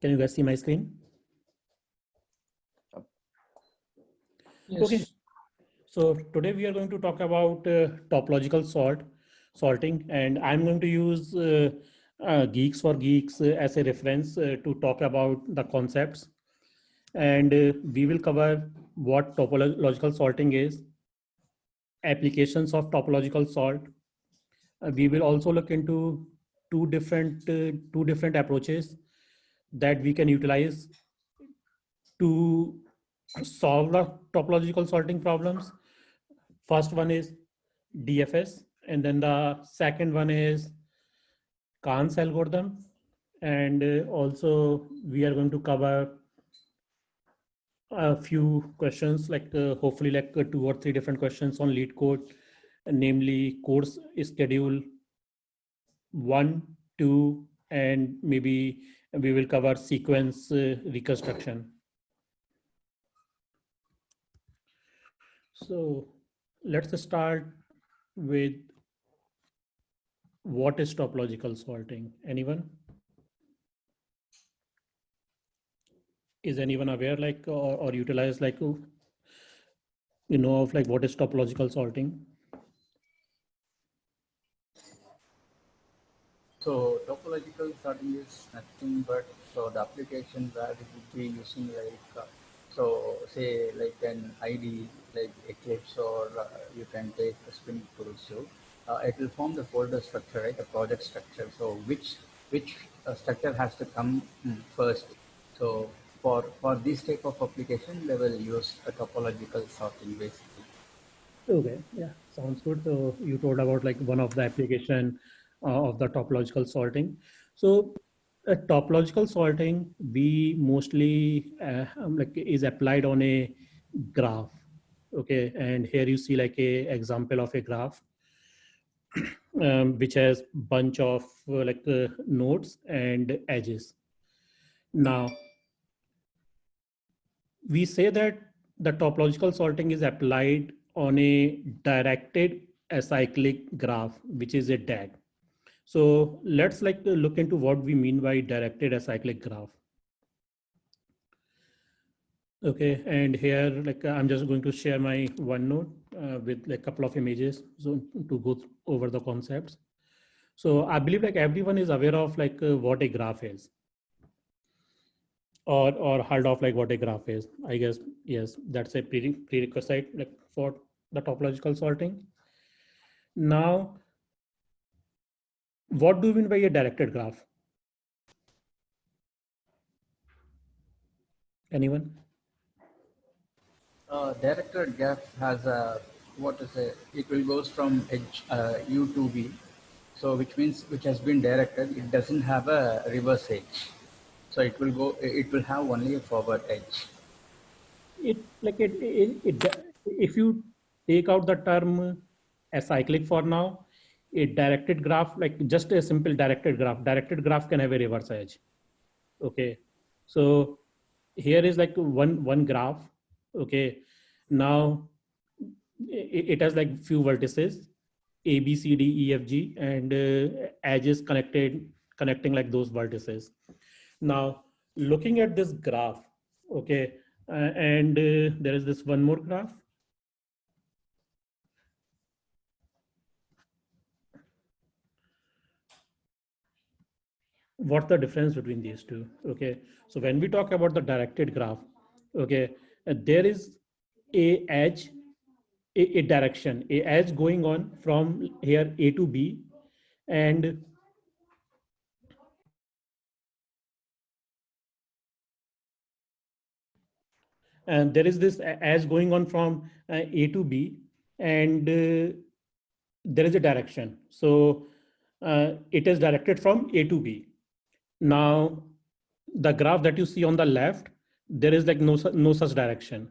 Can you guys see my screen? Yes. Okay. So today we are going to talk about topological sorting, and I'm going to use Geeks for Geeks as a reference to talk about the concepts. And we will cover what topological sorting is, applications of topological sort. We will also look into two different approaches that we can utilize to solve the topological sorting problems. First one is DFS, and then the second one is Kahn's algorithm. And also we are going to cover a few questions, like hopefully like 2 or 3 different questions on LeetCode, namely course schedule 1, 2, and maybe we will cover sequence reconstruction. So let's start with what is topological sorting. Anyone? Is anyone aware, like, or utilize, like, of like what is topological sorting? So topological sorting is nothing but the application where it will be using so say like an ID like Eclipse, or you can take a Spring Tool. So it will form the folder structure, right? The project structure. So which structure has to come first. So for this type of application, they will use a topological sorting basically. Okay, yeah, sounds good. So you told about like one of the application of the topological sorting. So topological sorting, we mostly like is applied on a graph. Okay, and here you see like a example of a graph which has bunch of nodes and edges. Now we say that the topological sorting is applied on a directed acyclic graph, which is a DAG. So let's look into what we mean by directed acyclic graph. Okay, and here I'm just going to share my OneNote with like a couple of images so to go over the concepts. So I believe like everyone is aware of what a graph is, or heard of like what a graph is. I guess yes, that's a prerequisite like for the topological sorting. Now, what do you mean by a directed graph? Anyone? Directed graph has a what to say? It will goes from edge U to V, so which means which has been directed. It doesn't have a reverse edge, so it will go. It will have only a forward edge. If you take out the term acyclic for now, a directed graph, like just a simple directed graph can have a reverse edge. Okay, so here is like one graph. Okay, now it has like few vertices A, B, C, D, E, F, G, and edges connecting like those vertices. Now looking at this graph, okay, and there is this one more graph. What's the difference between these two? Okay, so when we talk about the directed graph, okay, there is a edge, a direction, a edge going on from here A to B, and there is this edge going on from A to B, and there is a direction. So it is directed from A to B. Now, the graph that you see on the left, there is like no such direction.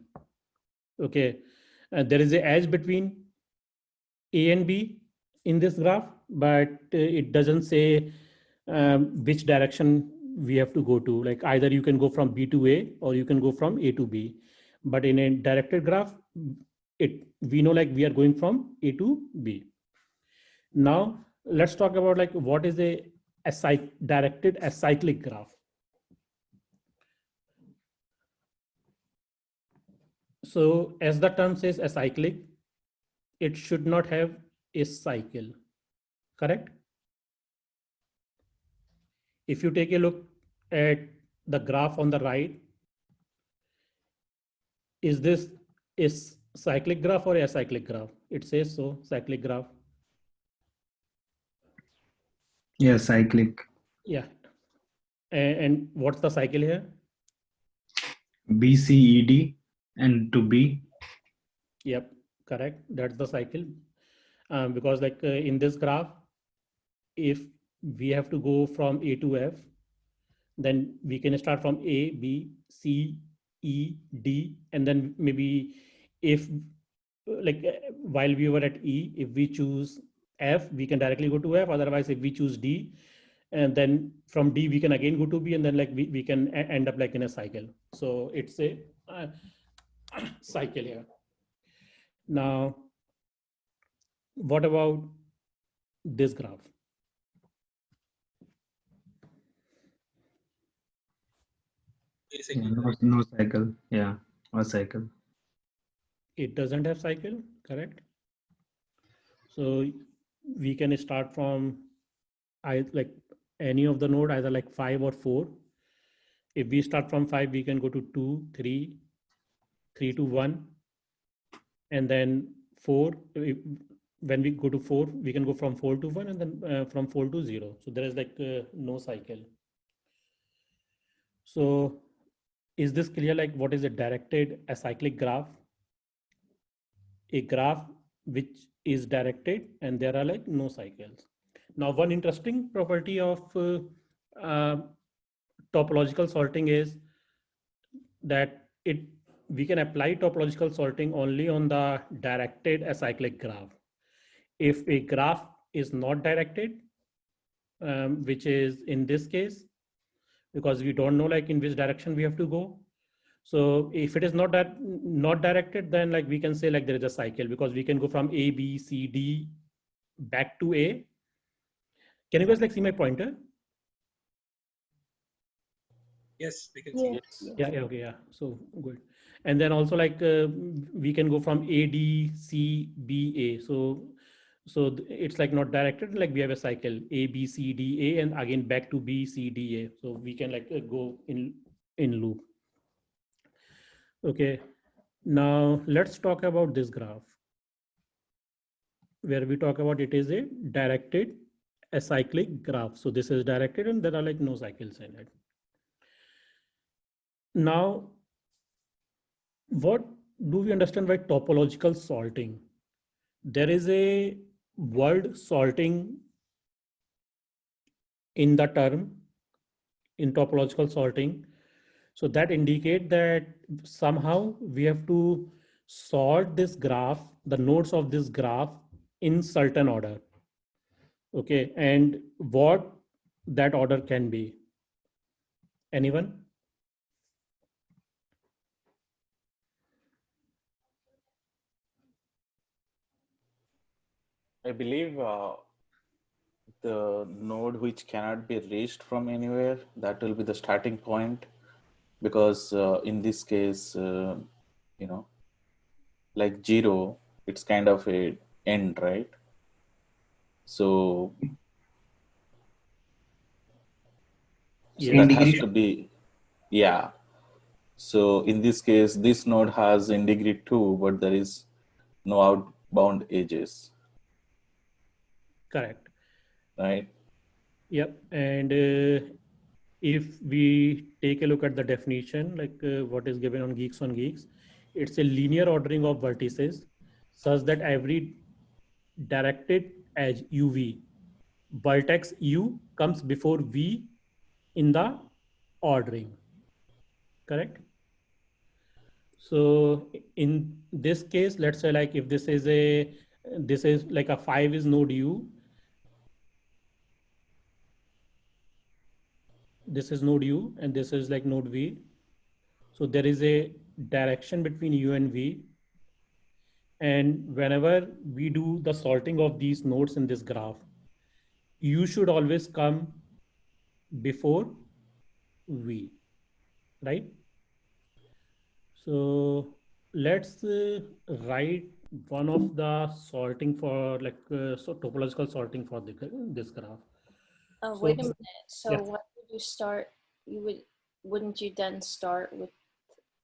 Okay, there is a edge between A and B in this graph, but it doesn't say which direction we have to go to. Like either you can go from B to A or you can go from A to B. But in a directed graph, we know like we are going from A to B. Now let's talk about like what is a directed acyclic graph. So as the term says acyclic, it should not have a cycle, correct? If you take a look at the graph on the right, is this is cyclic graph or acyclic graph? It says so, cyclic graph. Yeah, cyclic. Yeah. And what's the cycle here? BCED and to B. Yep, correct. That's the cycle. Because like in this graph, if we have to go from A to F, then we can start from A, B, C, E, D, and then maybe if while we were at E, if we choose F, we can directly go to F. Otherwise, if we choose D, and then from D we can again go to B, and then like we can end up like in a cycle. So it's a cycle here. Now, what about this graph? Yeah, no cycle. Yeah, or cycle. It doesn't have cycle, correct? So we can start from like any of the node, either like 5 or 4. If we start from 5, we can go to 2, 3, 3 to 1, and then 4. When we go to 4, we can go from 4 to 1, and then from 4 to 0. So there is like no cycle. So is this clear? Like what is a directed acyclic graph? A graph which is directed and there are like no cycles. Now, one interesting property of topological sorting is that we can apply topological sorting only on the directed acyclic graph. If a graph is not directed, which is in this case, because we don't know like in which direction we have to go. So if it is not directed, then like we can say like there is a cycle, because we can go from A, B, C, D back to A. Can you guys like see my pointer? Yes, we can see it. Yeah, okay, yeah. So good. And then also like we can go from A, D, C, B, A. So it's like not directed, like we have a cycle A, B, C, D, A, and again back to B, C, D, A. So we can like go in loop. Okay, now let's talk about this graph where we talk about it is a directed acyclic graph. So this is directed and there are like no cycles in it. Now, what do we understand by topological sorting? There is a word sorting in the term in topological sorting. So that indicate that somehow we have to sort this graph, the nodes of this graph in certain order. Okay, and what that order can be? Anyone? I believe the node which cannot be reached from anywhere, that will be the starting point, because in this case, like 0, it's kind of a end, right? So Yes. that has to be, yeah. So in this case, this node has in degree 2, but there is no outbound edges. Correct. Right. Yep. And if we take a look at the definition, like what is given on Geeks, it's a linear ordering of vertices such that every directed edge UV, vertex U comes before V in the ordering. Correct? So in this case, let's say like if this is like a 5 is node U. This is node U and this is like node V. So there is a direction between U and V. And whenever we do the sorting of these nodes in this graph, U should always come before V, right? So let's write one of the sorting for like so topological sorting for this graph. Wait a So- minute. So yeah. what would you start? Wouldn't you then start with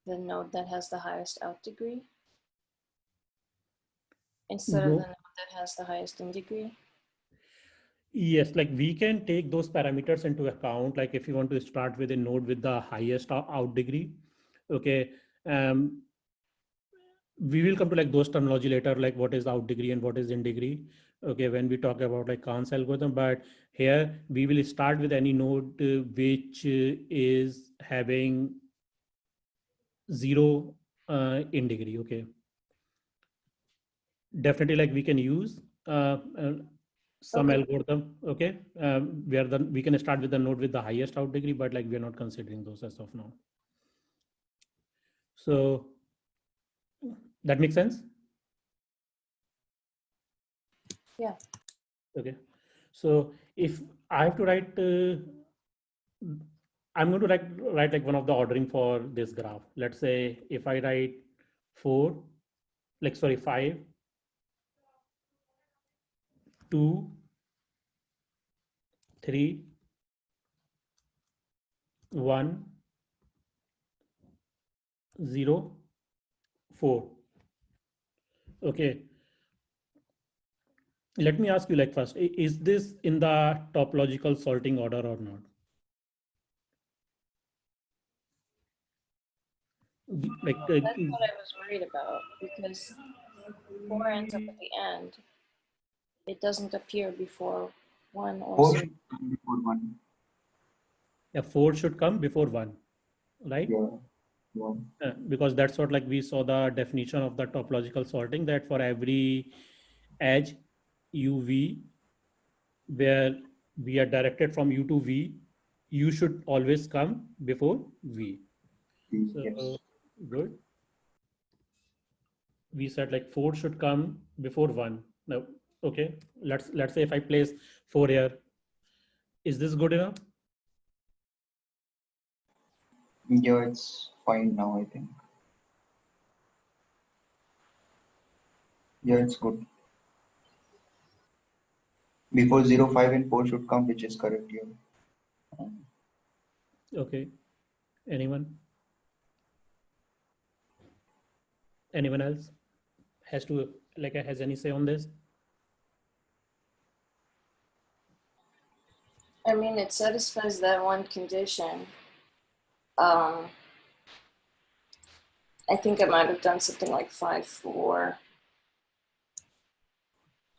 the node that has the highest out degree instead of No. the node that has the highest in degree? Yes, like we can take those parameters into account. Like if you want to start with a node with the highest out degree, okay. We will come to like those terminology later, like what is out degree and what is in degree. Okay, when we talk about like Kahn's algorithm, but here we will start with any node which is having 0 in degree. Okay, definitely like we can use some Okay. algorithm. Okay, where we can start with the node with the highest out degree, but like we are not considering those as of now. So that makes sense. Yeah. Okay, so if I have to write, I'm going to write like one of the ordering for this graph. Let's say if I write 4, like sorry 5, 2, 3, 1, 0, 4. Okay. Let me ask you like first, is this in the topological sorting order or not? Like That's what I was worried about because 4 ends up at the end. It doesn't appear before 1 or 4 0. before 1. yeah, 4 should come before 1, right? Yeah. Yeah. Because that's what like we saw the definition of the topological sorting, that for every edge uv where we are directed from u to v, u should always come before v. So Yes. good. We said like 4 should come before 1. Now, okay, let's say if I place 4 here, is this good enough? Yeah, it's fine now, I think. Yeah, it's good. Before 0, 5 and 4 should come, which is correct here. Okay, anyone else has to like has any say on this? I mean, it satisfies that one condition. I think I might have done something like 5, 4.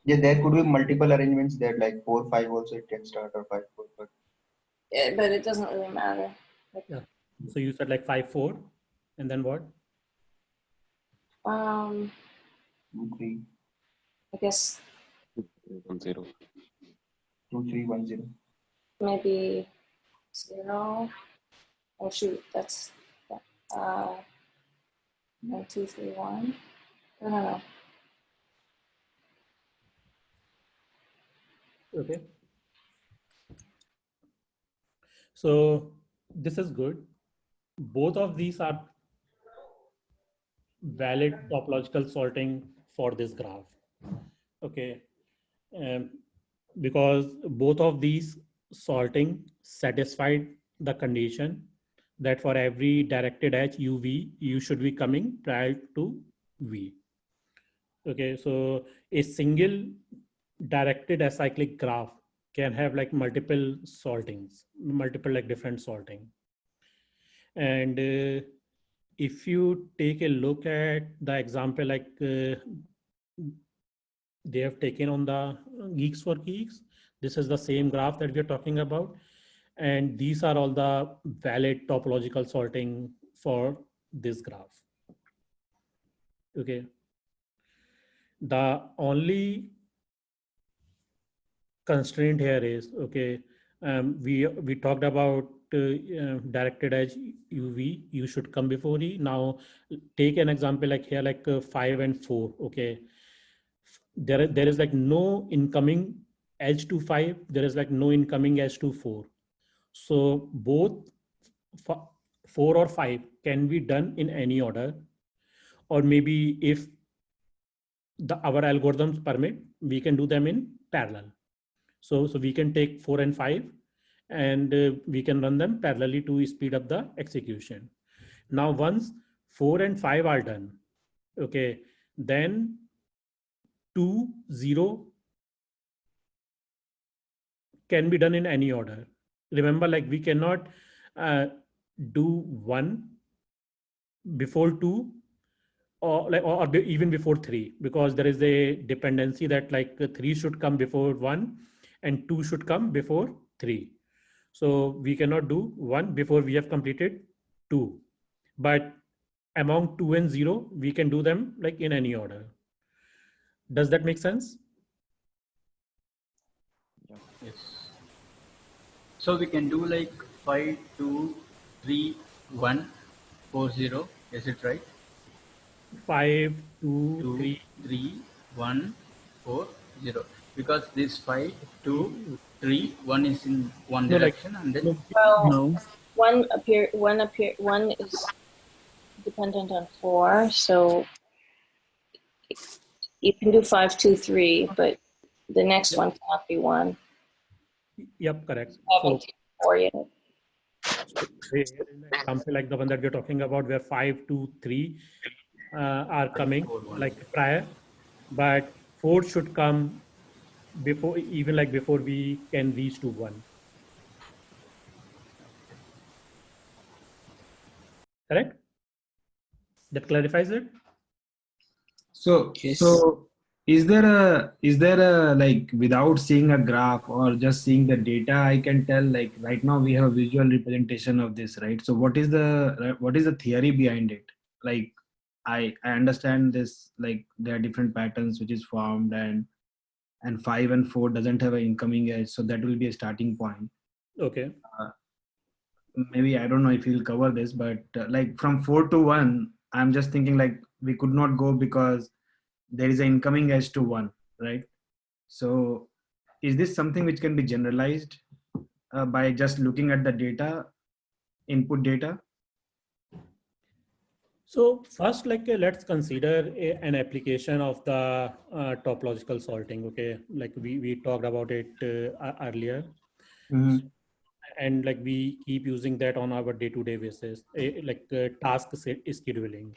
Yeah, there could be multiple arrangements there, like 4, 5 also it can start, or 5, 4, but But it doesn't really matter. So you said like 5, 4, and then what? 2, 3, I guess 0. 2, 3, 1, 0. maybe 0. Oh shoot, that's 1, 2, 3, 1. I don't know. Okay. So this is good. Both of these are valid topological sorting for this graph. Okay. Because both of these sorting satisfied the condition that for every directed edge uv, you should be coming prior to v. Okay, so a single directed acyclic graph can have like multiple sortings, multiple like different sorting. And if you take a look at the example like they have taken on the Geeks for Geeks, this is the same graph that we are talking about. And these are all the valid topological sorting for this graph. Okay. The only constraint here is, okay, we talked about directed edge uv, you should come before e. Now take an example like here, like 5 and 4. Okay, there is like no incoming edge to 5, there is like no incoming edge to 4. So both 4 or 5 can be done in any order, or maybe if our algorithms permit, we can do them in parallel. So we can take 4 and 5 and we can run them parallelly to speed up the execution. Now, once 4 and 5 are done, okay, then 2, 0 can be done in any order. Remember, like we cannot do 1 before 2 or even before 3, because there is a dependency that like 3 should come before 1 and 2 should come before 3. So we cannot do 1 before we have completed 2. But among 2 and 0, we can do them like in any order. Does that make sense? Yes. So we can do like 5, 2, 3, 1, 4, 0. Is it right? 5, 2, 2, 3. 3, 1, 4, 0. Because this 5, 2, 3, 1 is in one No, like- direction, and then No, Well, No. one is dependent on 4, so you can do 5, 2, 3, but the next one cannot be 1. Yep, correct. Haven't So taken 4 yet. here in the example like the one that we're talking about, where 5, 2, 3 are coming 4, 1. like prior, but 4 should come before, even like before we can reach to 1. Correct? That clarifies it? So Yes. so is there a like, without seeing a graph or just seeing the data, I can tell like right now we have a visual representation of this, right? So what is the theory behind it? Like I understand this, like there are different patterns which is formed, and 5 and 4 doesn't have an incoming edge, so that will be a starting point. Okay. Maybe I don't know if you'll cover this, but like from 4 to 1, I'm just thinking like we could not go because there is an incoming edge to 1, right? So is this something which can be generalized by just looking at the data, input data? So first, like let's consider an application of the topological sorting. Okay, like we talked about it earlier, and like we keep using that on our day-to-day basis, like task scheduling.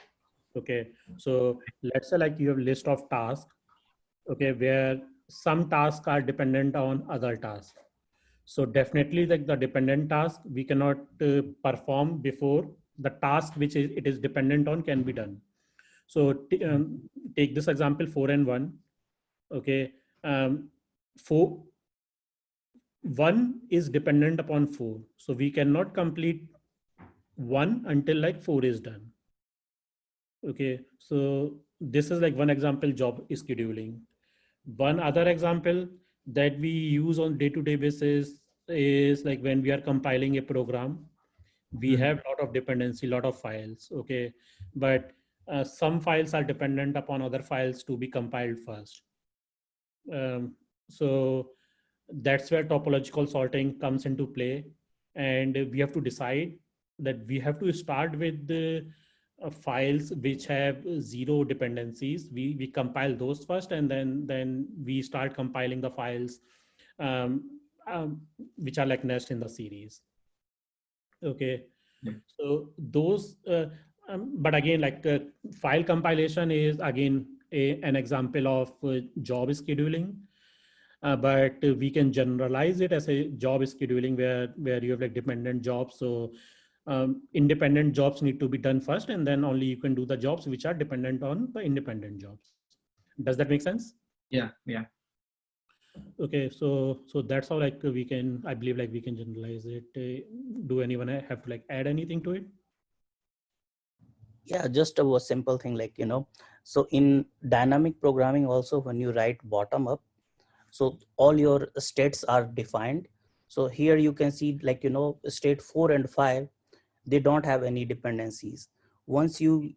Okay, so let's say like you have a list of tasks, okay, where some tasks are dependent on other tasks. So definitely like the dependent task we cannot perform before the task which it is dependent on can be done. So take this example 4 and 1. Okay, 1 is dependent upon 4, so we cannot complete 1 until like 4 is done. Okay, so this is like one example, job scheduling. One other example that we use on day-to-day basis is like when we are compiling a program, we have a lot of dependency, lot of files. Okay, but some files are dependent upon other files to be compiled first. So that's where topological sorting comes into play, and we have to decide that we have to start with the files which have 0 dependencies. We compile those first, and then we start compiling the files which are like next in the series. Okay, so those but again, like file compilation is again an example of job scheduling. But we can generalize it as a job scheduling where you have like dependent jobs. So independent jobs need to be done first, and then only you can do the jobs which are dependent on the independent jobs. Does that make sense? Yeah. Okay, so that's how like we can, I believe like we can generalize it. Do anyone have to like add anything to it? Yeah, just a simple thing like, so in dynamic programming also, when you write bottom up, so all your states are defined. So here you can see like, state 4 and 5, they don't have any dependencies. Once you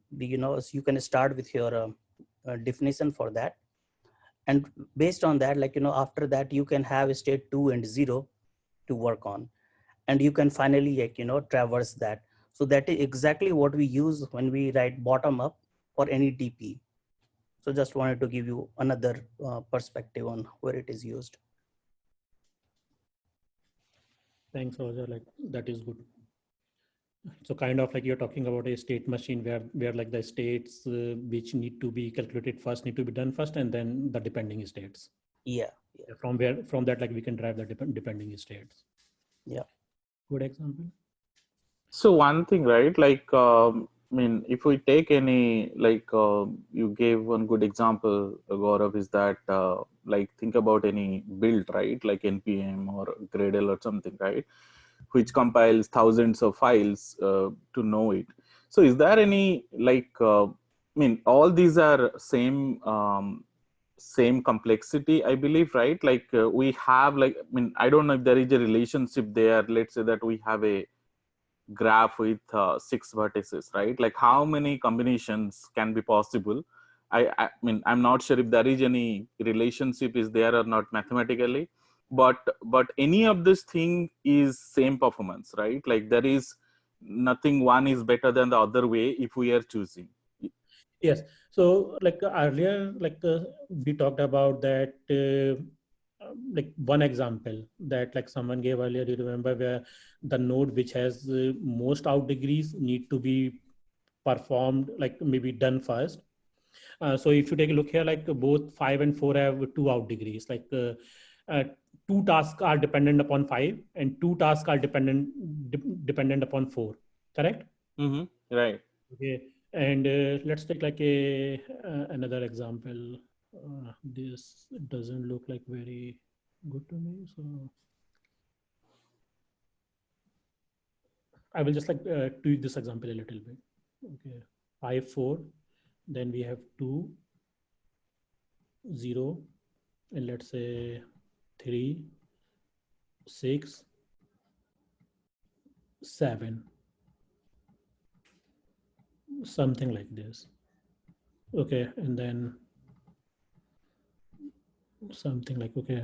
can start with your definition for that. And based on that, like, after that, you can have state 2 and 0 to work on. And you can finally, like, traverse that. So that is exactly what we use when we write bottom up. or any DP. So just wanted to give you another perspective on where it is used. Thanks, Roger. Like that is good. So kind of like you're talking about a state machine where like the states which need to be calculated first need to be done first, and then the depending states. Yeah. From that like we can drive the depending states. Yeah. Good example. So one thing, right? Like, I mean, if we take any, like, you gave one good example, Gaurav, is that, like, think about any build, right? Like NPM or Gradle or something, right? Which compiles thousands of files to know it. So is there any, like, I mean, all these are same complexity, I believe, right? Like we have, like, I mean, I don't know if there is a relationship there. Let's say that we have a graph with 6 vertices, right? Like how many combinations can be possible? I mean, I'm not sure if there is any relationship is there or not mathematically, but any of this thing is same performance, right? Like there is nothing one is better than the other way if we are choosing. Yes. So like earlier, like we talked about that, like one example that like someone gave earlier, you remember, where the node which has most out degrees need to be performed, like maybe done first. So if you take a look here, like both 5 and 4 have 2 out degrees, like 2 tasks are dependent upon 5 and 2 tasks are dependent upon 4, correct? Mm-hmm. Right. Okay. And let's take like a another example. This doesn't look like very good to me, so I will just like tweak this example a little bit. Okay, 5 4, then we have 2 0, and let's say 3 6 7, something like this. Okay, and then something like, okay,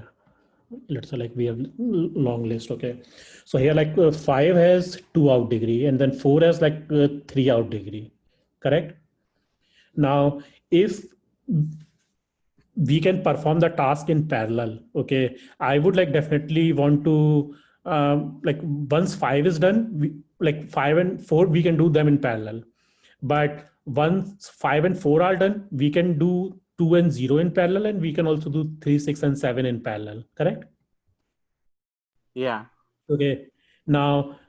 let's say like we have long list. Okay, so here like 5 has 2 out degree, and then 4 has like 3 out degree, correct? Now if we can perform the task in parallel, okay, I would like definitely want to like once 5 is done, like 5 and 4 we can do them in parallel, but once 5 and 4 are done, we can do 2 and 0 in parallel, and we can also do 3 6 and 7 in parallel, correct? Yeah. Okay. Now,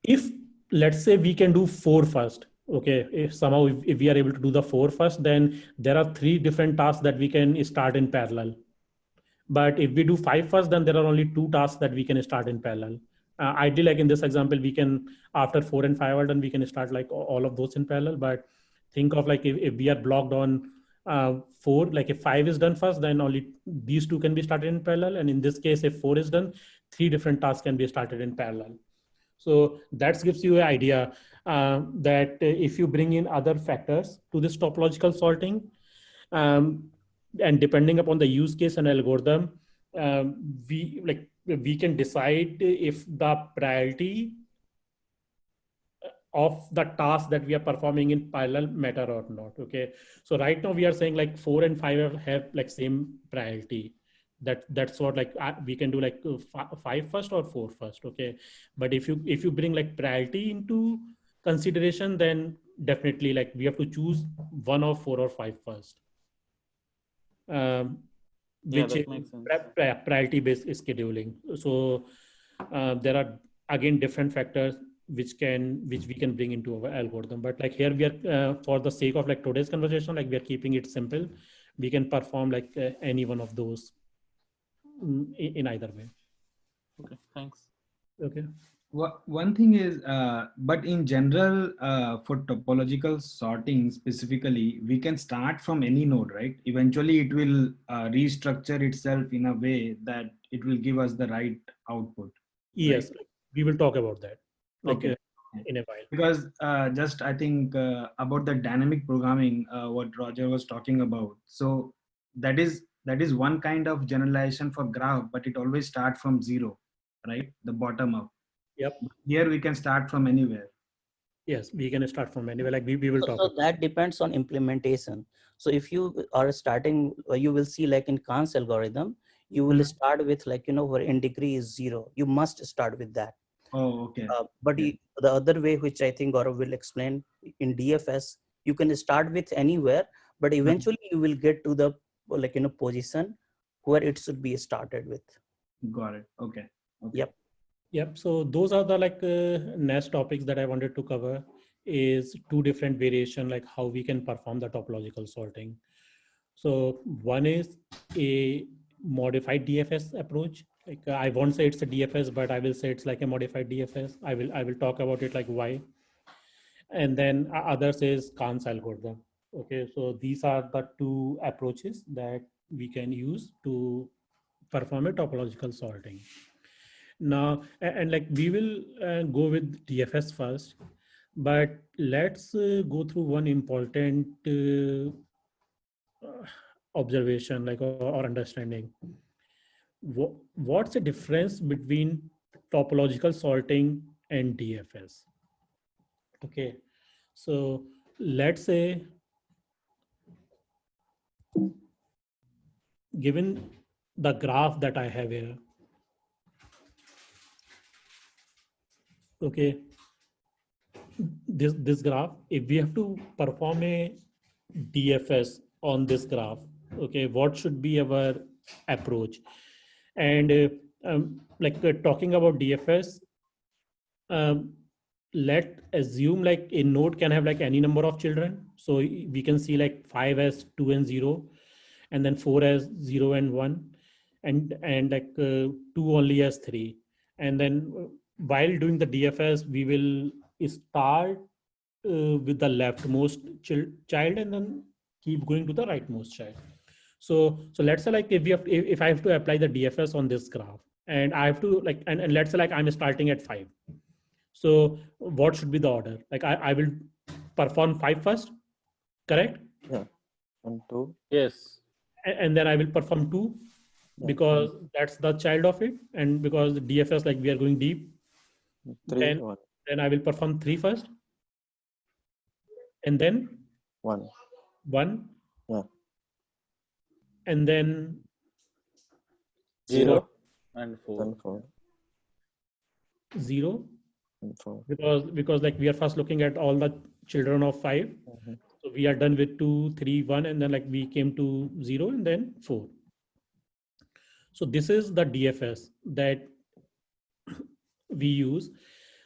if let's say we can do 4 first, okay, if somehow if we are able to do the 4 first, then there are 3 different tasks that we can start in parallel. But if we do 5 first, then there are only 2 tasks that we can start in parallel. Ideally, like in this example, we can, after 4 and 5 are done, we can start like all of those in parallel. But think of like if we are blocked on 4, like if 5 is done first, then only these 2 can be started in parallel. And in this case, if 4 is done, 3 different tasks can be started in parallel. So that gives you an idea that if you bring in other factors to this topological sorting, and depending upon the use case and algorithm, we can decide if the priority of the task that we are performing in parallel matter or not. Okay, so right now we are saying like 4 and 5 have like same priority. That's what like we can do like 5 first or 4 first. Okay, but if you bring like priority into consideration, then definitely like we have to choose 1 or 4 or 5 first. Which that is makes sense. priority based scheduling. So there are again different factors which we can bring into our algorithm, but like here we are for the sake of like today's conversation, like we are keeping it simple. We can perform like any one of those in either way. Okay, thanks. Okay. One thing is, but in general, for topological sorting specifically, we can start from any node, right? Eventually, it will restructure itself in a way that it will give us the right output. Yes, right? we will talk about that. Like Okay. in a while. Because just I think about the dynamic programming, what Roger was talking about. So that is one kind of generalization for graph, but it always starts from 0, right? The bottom up. Yep. Here we can start from anywhere. Yes, we can start from anywhere. Like we will talk So about. that depends on implementation. So if you are starting, you will see like in Khan's algorithm, you will Mhm. start with like, where in degree is 0. You must start with that. Oh, okay. But Okay. the other way, which I think Gaurav will explain, in DFS, you can start with anywhere, but eventually you will get to the like, position where it should be started with. Got it. Okay. Okay. Yep. Yep. So those are the like next topics that I wanted to cover is two different variation, like how we can perform the topological sorting. So one is a modified DFS approach. Like I won't say it's a DFS, but I will say it's like a modified DFS. I will talk about it like why. And then others is Khan's algorithm. Okay, so these are the two approaches that we can use to perform a topological sorting. Now, and like we will go with DFS first, but let's go through one important observation, like or understanding. What's the difference between topological sorting and DFS? Okay, so let's say, given the graph that I have here, okay, this graph, if we have to perform a DFS on this graph, okay, what should be our approach? And like talking about DFS, um, let assume like a node can have like any number of children. So we can see like 5 as 2 and 0, and then 4 as 0 and 1, and like 2 only as 3. And then while doing the DFS, we will start with the leftmost child and then keep going to the rightmost child. So let's say like if I have to apply the DFS on this graph, and I have to like and let's say like I'm starting at 5. So what should be the order? Like I will perform 5 first, correct? Yeah. 1, 2. Yes. And then I will perform 2 Yeah. because that's the child of it, and because the DFS, like we are going deep. 3, Then 1. I will perform 3 first, and then 1. 1, Yeah. and then 0 and 4. Then 4. 0, And 4. because like we are first looking at all the children of 5. Mhm. So we are done with 2, 3, 1, and then like we came to 0 and then 4. So this is the DFS that we use.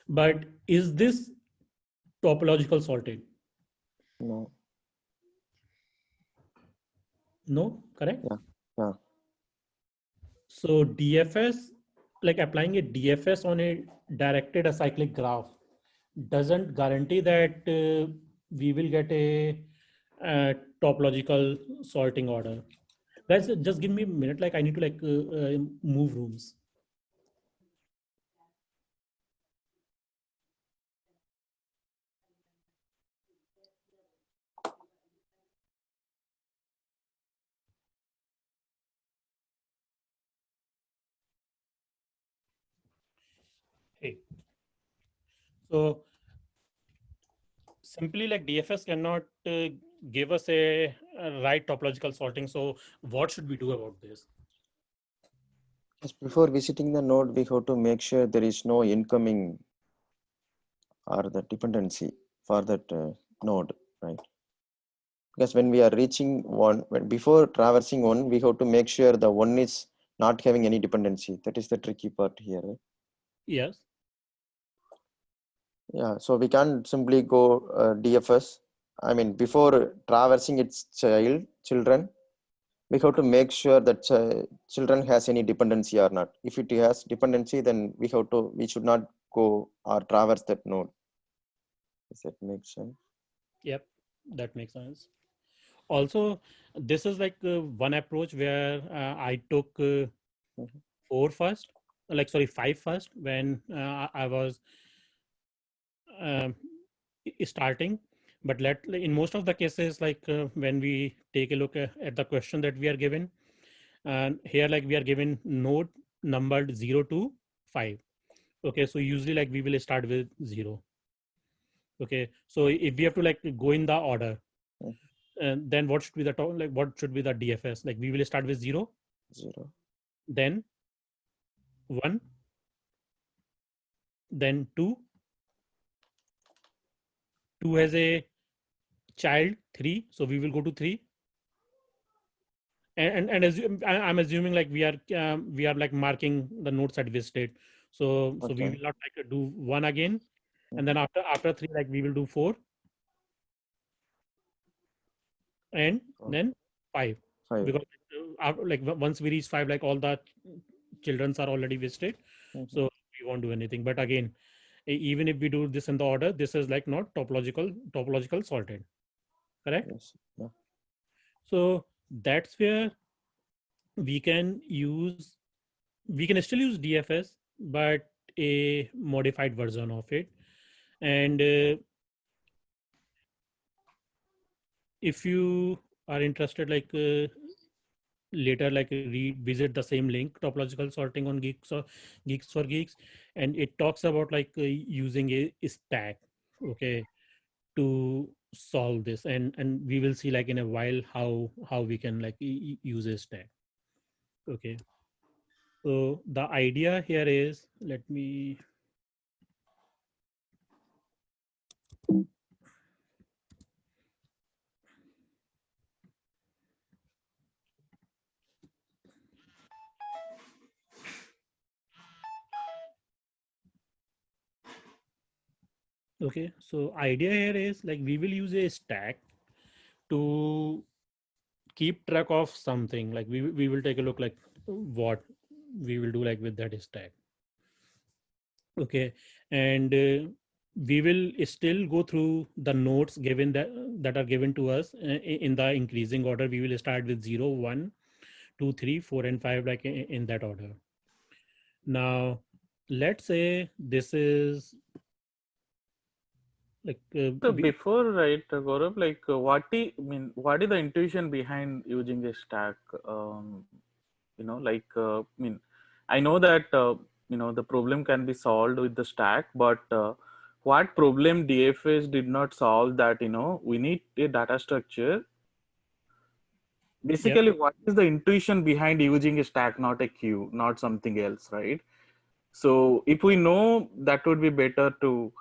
But is this topological sorted? No. No, correct? Yeah. Yeah. So DFS, like applying a DFS on a directed acyclic graph doesn't guarantee that we will get a topological sorting order. Guys, just give me a minute. Like I need to like move rooms. Hey, so simply like DFS cannot give us a right topological sorting. So what should we do about this? Yes, before visiting the node, we have to make sure there is no incoming or the dependency for that node, right? Because when we are reaching one, before traversing one, we have to make sure the one is not having any dependency. That is the tricky part here, right? Yes. Yeah, so we can't simply go DFS. I mean, before traversing its children, we have to make sure that children has any dependency or not. If it has dependency, then we should not go or traverse that node. Does that make sense? Yep, that makes sense. Also, this is like one approach where I took 4 first, like sorry, 5 first when I was starting. But in most of the cases, like when we take a look at the question that we are given, and here like we are given node numbered 0 to 5. Okay, so usually like we will start with 0. Okay, so if we have to like go in the order, Mhm. then what should be the like what should be the DFS? Like we will start with 0, 0, then 1, then 2. 2 has a child 3, so we will go to 3. And I'm assuming like we are like marking the nodes that visited. So we okay. will not like do 1 again, and then Mhm. after 3 like we will do 4, and Oh, then 5, 5. because like once we reach 5, like all the childrens are already visited, Mhm. so we won't do anything. But again, even if we do this in the order, this is like not topological sorted, correct? Yes. Yeah. So that's where we can still use DFS, but a modified version of it. And if you are interested, like later, like revisit the same link, topological sorting on Geeks for Geeks, and it talks about like using a stack, okay, to solve this, and we will see like in a while how we can like use a stack. Okay, so the idea here is, let me okay, so idea here is like we will use a stack to keep track of something. Like we will take a look like what we will do like with that stack. Okay, and we will still go through the nodes given that are given to us in the increasing order. We will start with 0, 1, 2, 3, 4, and 5, like in that order. Now let's say this is like So before, right, Gaurav, like what is the intuition behind using a stack? Like I know that the problem can be solved with the stack, but what problem DFS did not solve, that we need a data structure. yeah, Basically, what is the intuition behind using a stack, not a queue, not something else, right? So if we know, that would be better to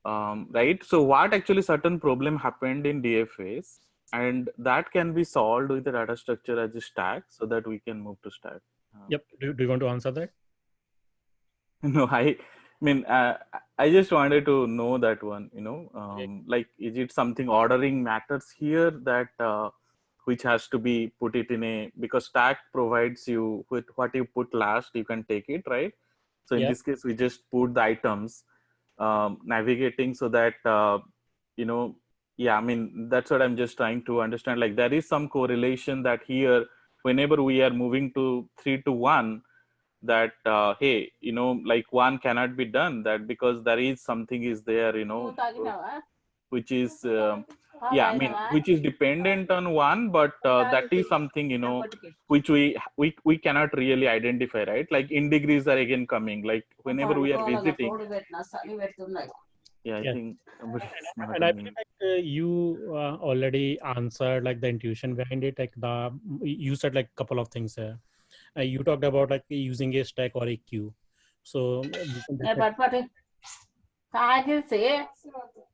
right. So what actually certain problem happened in DFS, and that can be solved with the data structure as a stack, so that we can move to stack. yep. Do you want to answer that? No, I mean, I just wanted to know that one, Okay. like, is it something ordering matters here, that which has to be put it in a, because stack provides you with what you put last, you can take it, right? So in Yeah. this case, we just put the items, navigating, so that, you know, yeah, I mean, that's what I'm just trying to understand. Like, there is some correlation that here, whenever we are moving to 3 to 1, that hey, like 1 cannot be done, that because there is something is there, which is yeah, I mean, which is dependent on 1, but that is something, which we cannot really identify, right? Like in degrees are again coming, like whenever we are visiting. Yeah, I Yeah. think somebody is not And I on believe mute. like you already answered like the intuition behind it. Like you said like couple of things here. You talked about like using a stack or a queue. So we can definitely,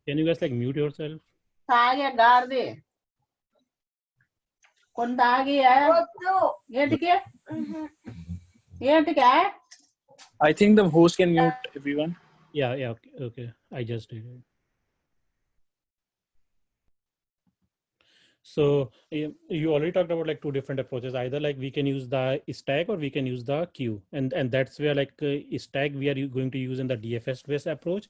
can you guys like mute yourself? I think the host can mute everyone. Yeah, yeah, okay. I just did it. So you already talked about like two different approaches. Either like we can use the stack or we can use the queue, and that's where like stack we are going to use in the DFS based approach,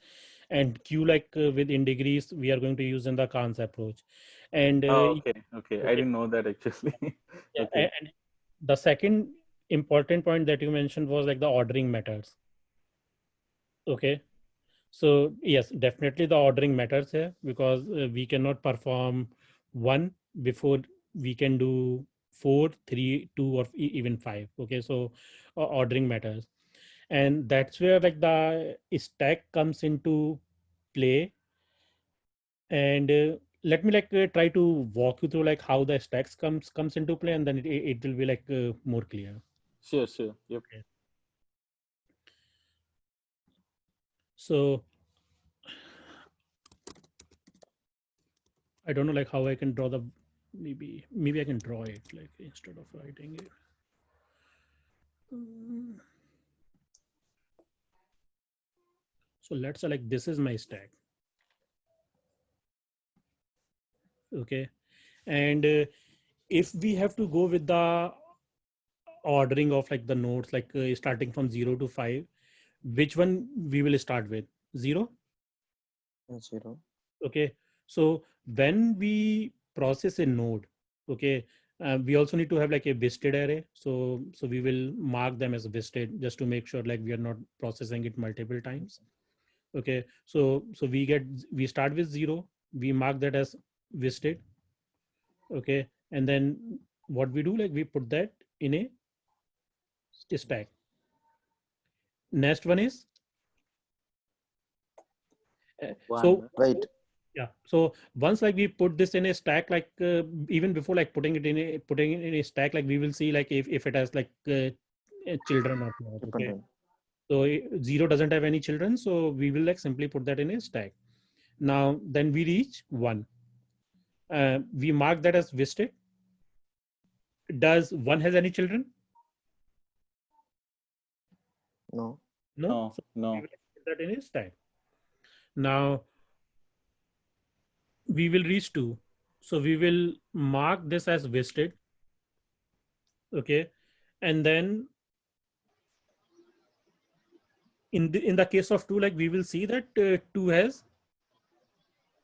and queue like with in degrees we are going to use in the Khan's approach. And Oh, okay, I okay, didn't know that actually. yeah, Okay. and the second important point that you mentioned was like the ordering matters. Okay, so yes, definitely the ordering matters here, because we cannot perform 1 before we can do 4, 3, 2, or even 5. Okay, so ordering matters, and that's where like the stack comes into play. And let me try to walk you through like how the stacks comes into play, and then it will be more clear. Sure, sure. Yep. Okay. So I don't know how I can draw the, maybe I can draw it instead of writing it. So let's say this is my stack. Okay. And if we have to go with the ordering of the nodes, starting from 0 to 5, which one we will start with? 0? 0. Okay. So when we process a node, okay, we also need to have a visited array. So we will mark them as visited just to make sure we are not processing it multiple times. Okay. So we start with 0, we mark that as visited. Okay. And then what we do, we put that in a stack. Next one is so Wait. yeah. So once we put this in a stack, even before putting it in a stack, we will see if it has children or not. Okay. So 0 doesn't have any children, so we will simply put that in a stack. Now then we reach 1. We mark that as visited. Does 1 has any children? No. No. So we will put that in a stack. Now we will reach 2. So we will mark this as visited. Okay. And then in the case of 2, we will see that 2 has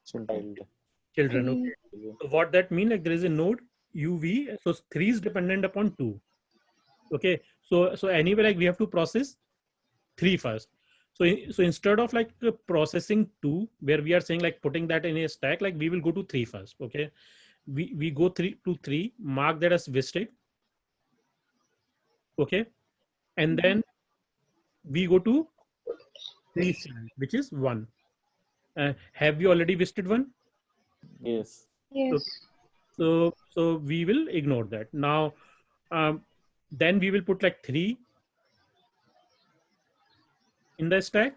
children. Okay. So what that means, there is a node UV. So 3 is dependent upon 2. Okay. So anyway, we have to process 3 first. So instead of processing 2, where we are saying putting that in a stack, we will go to 3 first. Okay. We go 3 to 3, mark that as visited. Okay. And then we go to 3, which is 1. Have we already visited 1? Yes. Yes. So we will ignore that. Now, then we will put 3 in the stack.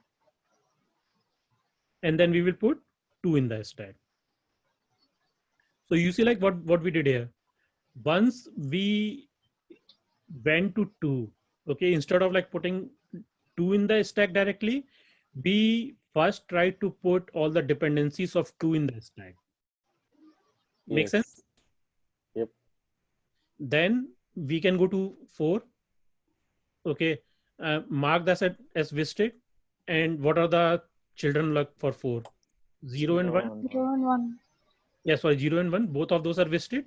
And then we will put 2 in the stack. So you see what we did here. Once we went to 2, okay, instead of putting 2 in the stack directly, we first try to put all the dependencies of 2 in the stack. Make sense? Yep. Then we can go to 4. Okay. Mark that as visited. And what are the children for 4? 0 and 1? 0 and 1. Yes, sorry, 0 and 1. Both of those are visited.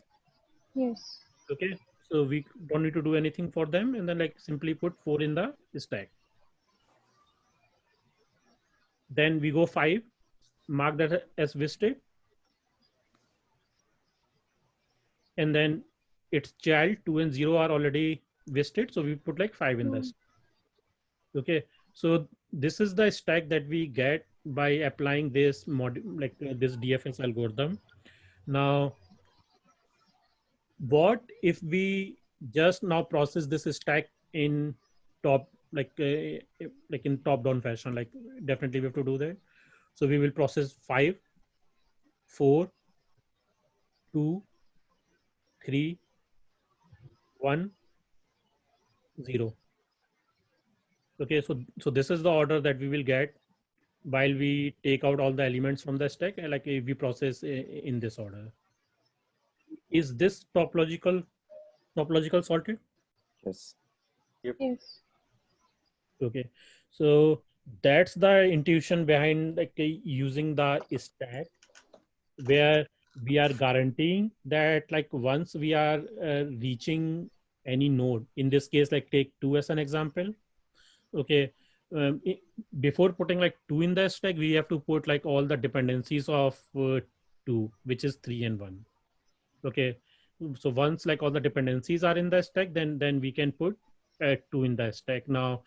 Yes. Okay. So we don't need to do anything for them. And then simply put 4 in the stack. Then we go 5. Mark that as visited. And then its child 2 and 0 are already visited. So we put 5 in this. Okay. So this is the stack that we get by applying this this DFS algorithm. Now, what if we just now process this stack in top, in top down fashion? Definitely we have to do that. So we will process 5, 4, 2, 3, 1, 0. Okay, so this is the order that we will get while we take out all the elements from the stack, and if we process in this order. Is this topological sorted? Yes. Yep. Yes. Okay, so that's the intuition behind using the stack, where we are guaranteeing that once we are reaching any node, in this case take 2 as an example. Okay, before putting 2 in the stack, we have to put all the dependencies of 2, which is 3 and 1. Okay, so once all the dependencies are in the stack, then we can put 2 in the stack. Now,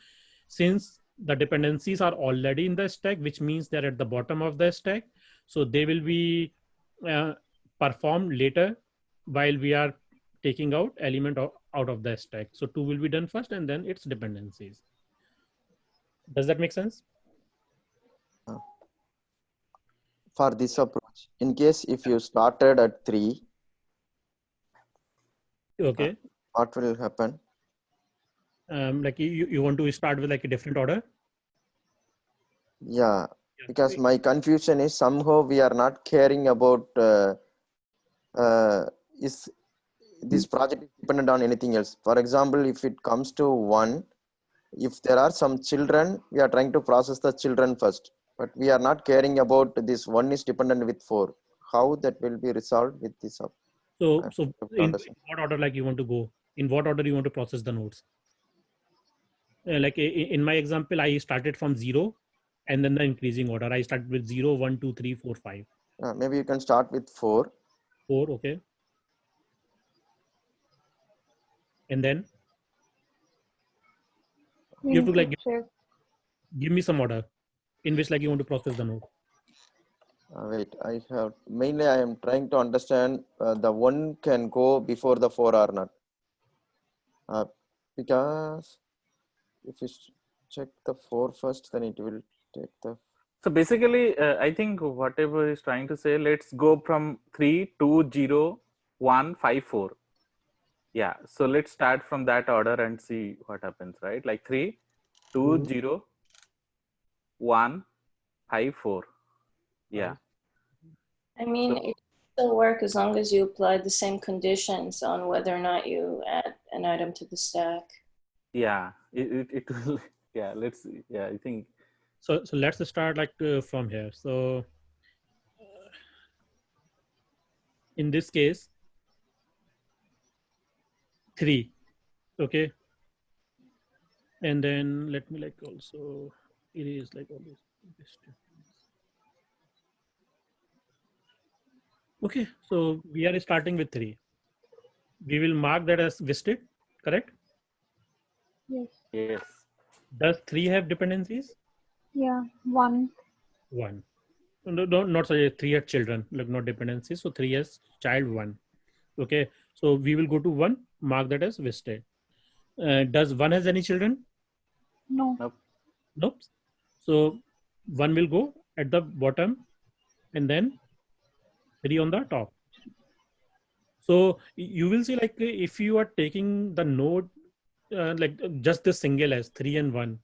since the dependencies are already in the stack, which means they're at the bottom of the stack, So they will be performed later while we are taking out element out of the stack. So 2 will be done first and then its dependencies. Does that make sense? For this approach, in case if you started at 3, Okay. what will happen? Like you want to start with like a different order? Yeah, because my confusion is somehow we are not caring about is this project is dependent on anything else. For example, if it comes to 1, if there are some children, we are trying to process the children first, but we are not caring about this 1 is dependent with 4. How that will be resolved with this up? So in understand. what order like you want to go? In what order you want to process the nodes? Like in my example, I started from 0 and then the increasing order. I started with 0, 1, 2, 3, 4, 5. Maybe you can start with 4. 4, okay. And then you have to like give me some order in which like you want to process the node. Wait, I am trying to understand the 1 can go before the 4 or not. Because if you check the 4 first, then it will take the. So basically, I think whatever is trying to say, let's go from 3, 2, 0, 1, 5, 4. Yeah, so let's start from that order and see what happens, right? Like 3, 2, 0, 1, 5, 4. Yeah. I mean, it still work as long as you apply the same conditions on whether or not you add an item to the stack. Yeah, it will. Yeah, let's see. Yeah, I think. So let's start like from here. So in this case, 3, okay. And then let me like also erase like all this. Okay, so we are starting with 3. We will mark that as visited, correct? Yes. Yes. Does 3 have dependencies? Yeah, 1. 1. No, not sorry, 3 has children, like not dependencies. So 3 has child 1. Okay, so we will go to 1, mark that as visited. Does 1 has any children? No. Nope. Nope. So 1 will go at the bottom and then 3 on the top. So you will see like if you are taking the node like just the single as 3 and 1,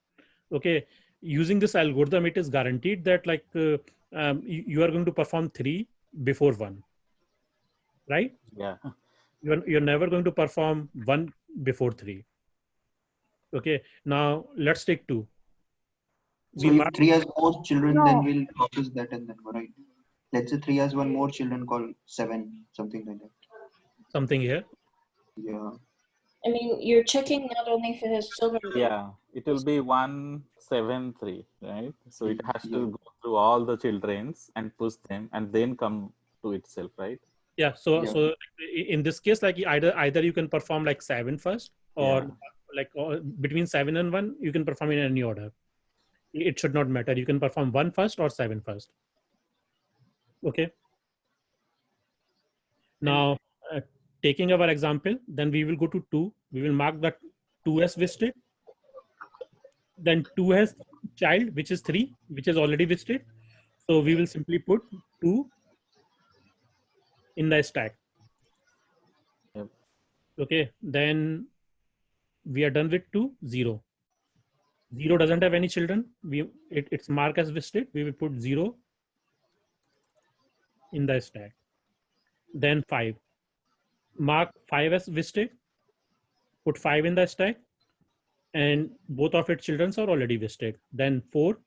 okay, using this algorithm, it is guaranteed that like you are going to perform 3 before 1, right? Yeah. You're never going to perform 1 before 3. Okay, now let's take 2. So if 3 has more children, then we'll process that and then go, right? Let's say 3 has 1 more children called 7, something like that. Something here. Yeah. I mean, you're checking not only if it has children. Yeah, it will be 1, 7, 3, right? So it has to go through all the childrens and push them and then come to itself, right? Yeah. So in this case, like either you can perform like 7 first, or like between 7 and 1, you can perform in any order. It should not matter. You can perform 1 first or 7 first. Okay. Now, taking our example, then we will go to 2. We will mark that 2 as visited. Then 2 has child, which is 3, which is already visited. So we will simply put 2 in the stack. Yep. Okay. Then we are done with 2, 0. 0 doesn't have any children. It's marked as visited. We will put 0 in the stack. Then 5. Mark 5 as visited. Put 5 in the stack. And both of its children are already visited. Then 4.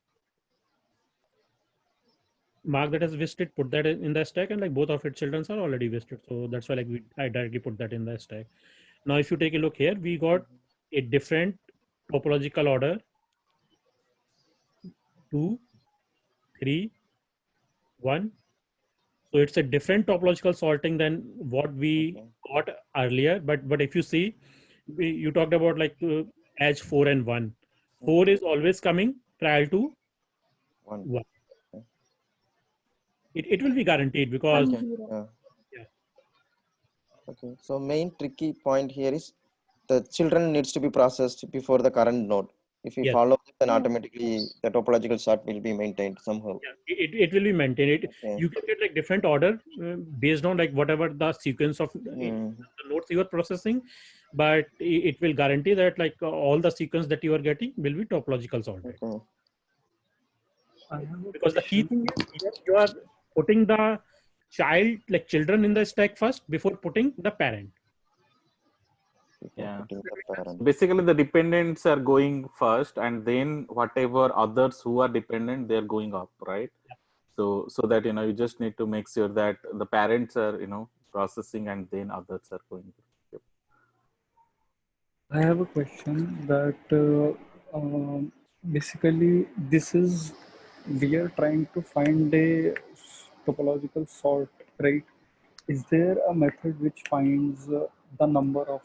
Mark that as visited. Put that in the stack. And like both of its children are already visited. So that's why like I directly put that in the stack. Now if you take a look here, we got a different topological order. 2, 3, 1. So it's a different topological sorting than what we got earlier. But if you see, you talked about like edge 4 and 1. 4 is always coming prior to 1. It will be guaranteed because One Okay. zero. yeah. Okay. So main tricky point here is the children needs to be processed before the current node. If we Yes. follow this, then Yeah. automatically the topological sort will be maintained somehow. Yeah, it will be maintained. Okay. You can get like different order based on like whatever the sequence of Mm. the nodes you are processing, but it will guarantee that like all the sequence that you are getting will be topological sorted. Okay. I have a Because the key question. thing is here you are putting the children in the stack first before putting the parent. Before Yeah. putting the parent. Basically, the dependents are going first, and then whatever others who are dependent, they're going up, right? So that you just need to make sure that the parents are processing, and then others are going. I have a question that basically this is we are trying to find a topological sort, right? Is there a method which finds the number of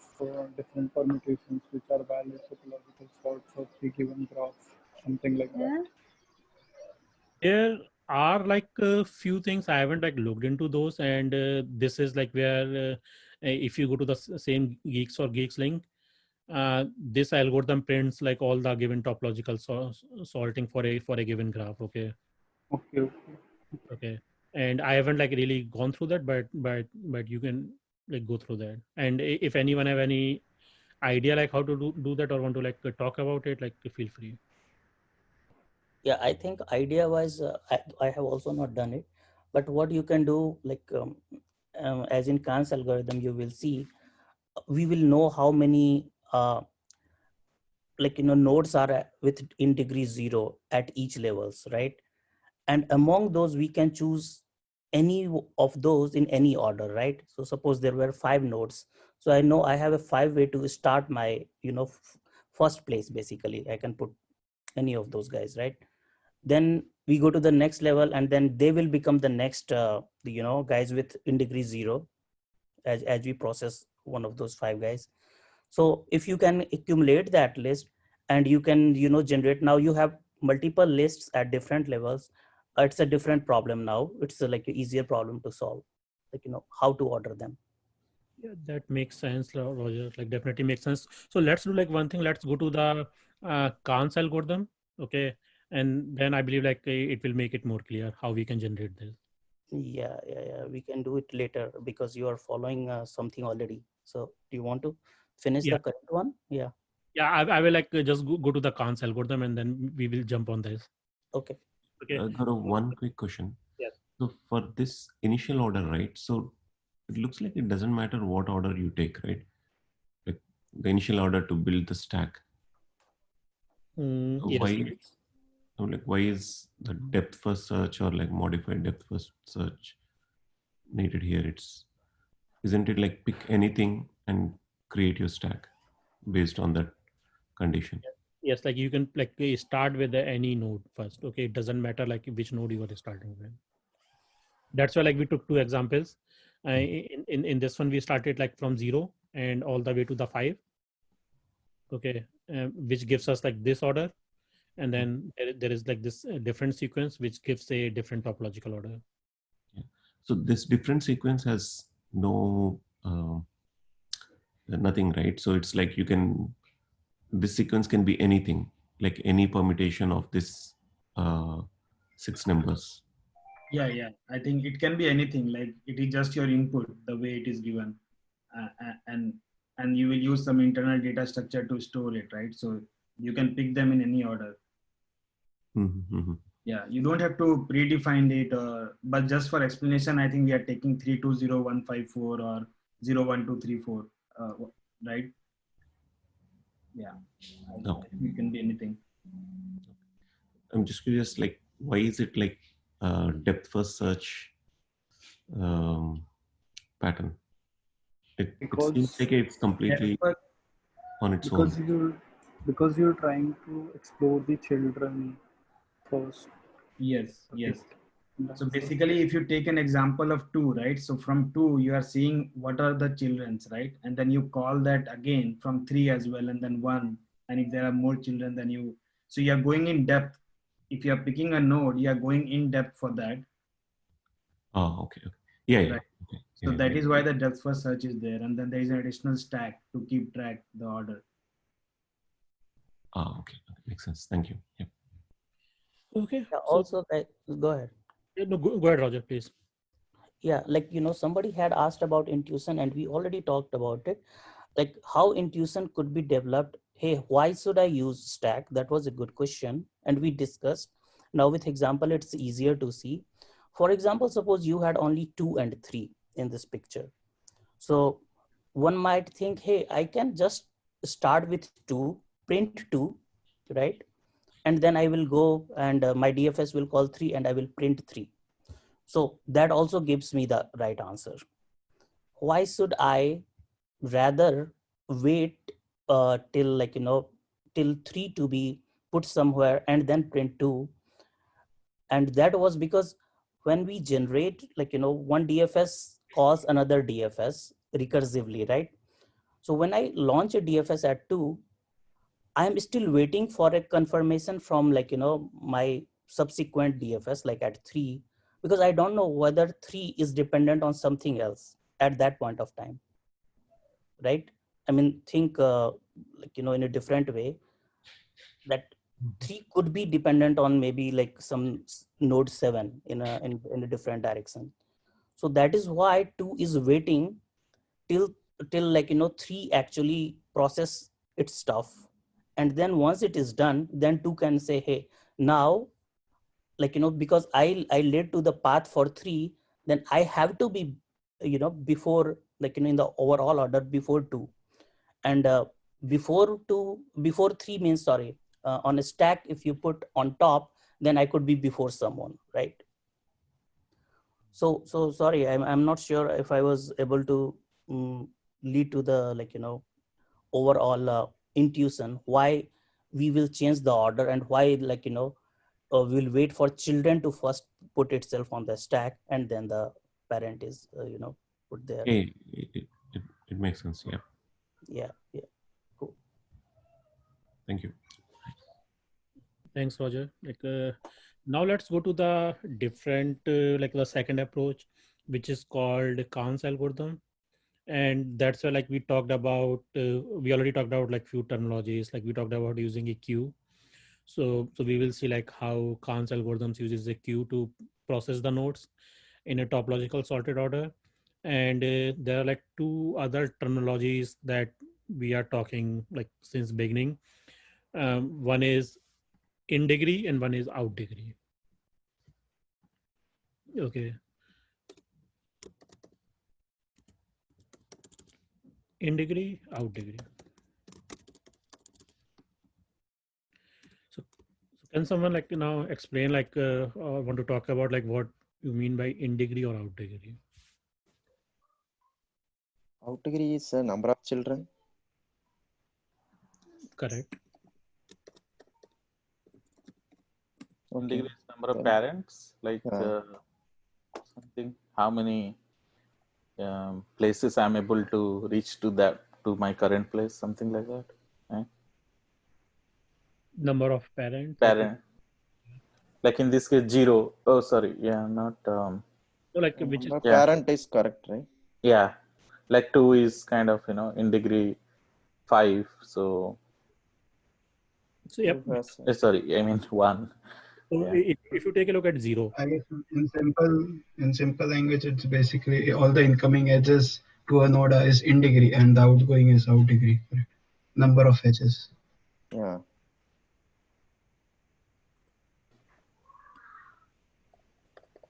different permutations which are valid topological sorts of the given graph, something like that? There are like a few things I haven't like looked into those, and this is like where if you go to the same Geeks for Geeks link, this algorithm prints like all the given topological sorting for a given graph. Okay. Okay. Okay. And I haven't like really gone through that, but you can like go through that. And if anyone have any idea like how to do that or want to like talk about it, like feel free. Yeah, I think idea wise, I have also not done it, but what you can do, like as in Khan's algorithm, you will see, we will know how many nodes are with in degree 0 at each levels, right? And among those we can choose any of those in any order, right? So suppose there were 5 nodes, so I know I have a 5 way to start my first place. Basically I can put any of those guys, right? Then we go to the next level, and then they will become the next guys with in degree 0 as we process one of those 5 guys. So if you can accumulate that list, and you can generate, now you have multiple lists at different levels. It's a different problem now. It's like an easier problem to solve, like how to order them. Yeah, that makes sense, Roger. Like definitely makes sense. So let's do like one thing. Let's go to the Khan's algorithm. Okay. And then I believe like it will make it more clear how we can generate this. Yeah, we can do it later because you are following something already. So do you want to finish Yeah. the current one? Yeah. Yeah, I will like just go to the Khan's algorithm and then we will jump on this. Okay. Okay. Gaurav, one quick question. Yes. So for this initial order, right? So it looks like it doesn't matter what order you take, right? Like the initial order to build the stack. So Yes. why is the depth first search or like modified depth first search needed here? Isn't it like pick anything and create your stack based on that condition? Yes, like you can like start with any node first. Okay, it doesn't matter like which node you are starting with. That's why like we took 2 examples. In this one we started like from 0 and all the way to the 5. Okay, which gives us like this order, and then there is like this different sequence which gives a different topological order. Yeah. So this different sequence has no nothing, right? So it's like this sequence can be anything, like any permutation of this 6 numbers. Yeah. I think it can be anything. Like it is just your input, the way it is given, and you will use some internal data structure to store it, right? So you can pick them in any order. Mm-hmm. Yeah, you don't have to predefine it, but just for explanation, I think we are taking 320154 or 01234, right? Yeah, Okay. it can be anything. I'm just curious, like, why is it like depth first search pattern? It seems like it's completely on its own. Because you're trying to explore the children first. Yes. So basically, if you take an example of 2, right? So from 2, you are seeing what are the children's, right? And then you call that again from 3 as well, and then 1. And if there are more children, then so you are going in depth. If you are picking a node, you are going in depth for that. Oh, okay. Okay. Yeah, yeah. Right. Okay. So Yeah, that yeah. is why the depth first search is there, and then there is an additional stack to keep track the order. Oh, okay. Okay. Makes sense. Thank you. Yeah. Okay. Yeah, So also, go ahead. no, go ahead, Roger, please. Yeah, like, somebody had asked about intuition and we already talked about it. Like how intuition could be developed. Hey, why should I use stack? That was a good question. And we discussed. Now with example, it's easier to see. For example, suppose you had only 2 and 3 in this picture. So one might think, hey, I can just start with 2, print 2, right? And then I will go and my DFS will call 3 and I will print 3. So that also gives me the right answer. Why should I rather wait till till 3 to be put somewhere and then print 2? And that was because when we generate one DFS calls another DFS recursively, right? So when I launch a DFS at 2, I'm still waiting for a confirmation from my subsequent DFS like at 3, because I don't know whether 3 is dependent on something else at that point of time, right? I mean, think in a different way, that 3 could be dependent on maybe like some node 7 in a different direction. So that is why 2 is waiting till 3 actually process its stuff, and then once it is done, then 2 can say, hey, now because I led to the path for 3, then I have to be before in the overall order before 2. And before 3 means, sorry, on a stack, if you put on top, then I could be before someone, right? So sorry, I'm not sure if I was able to lead to the overall intuition why we will change the order, and why we'll wait for children to first put itself on the stack and then the parent is put there. It makes sense. Yeah. Yeah. Cool. Thank you. Thanks, Roger. Now let's go to the different the second approach, which is called Kahn's algorithm. And that's where we talked about we already talked about few terminologies, we talked about using a queue. So we will see how Kahn's algorithms uses a queue to process the nodes in a topological sorted order. And there are two other terminologies that we are talking since beginning. One is in degree and one is out degree. Okay. In degree, out degree. So can someone now explain or want to talk about what you mean by in degree or out degree? Out degree is a number of children. Correct. In Okay. degree is number of parents, something, how many places I'm able to reach to my current place, something like that. Right? Number of parents. Like in this case, 0. Oh, sorry. Yeah, not. So which is parent is correct, right? Yeah, like 2 is kind of in degree 5. So. Yep. Sorry, I mean 1. So if you take a look at 0, I guess in simple language, it's basically all the incoming edges to a node is in degree and the outgoing is out degree. Correct? Number of edges. Yeah.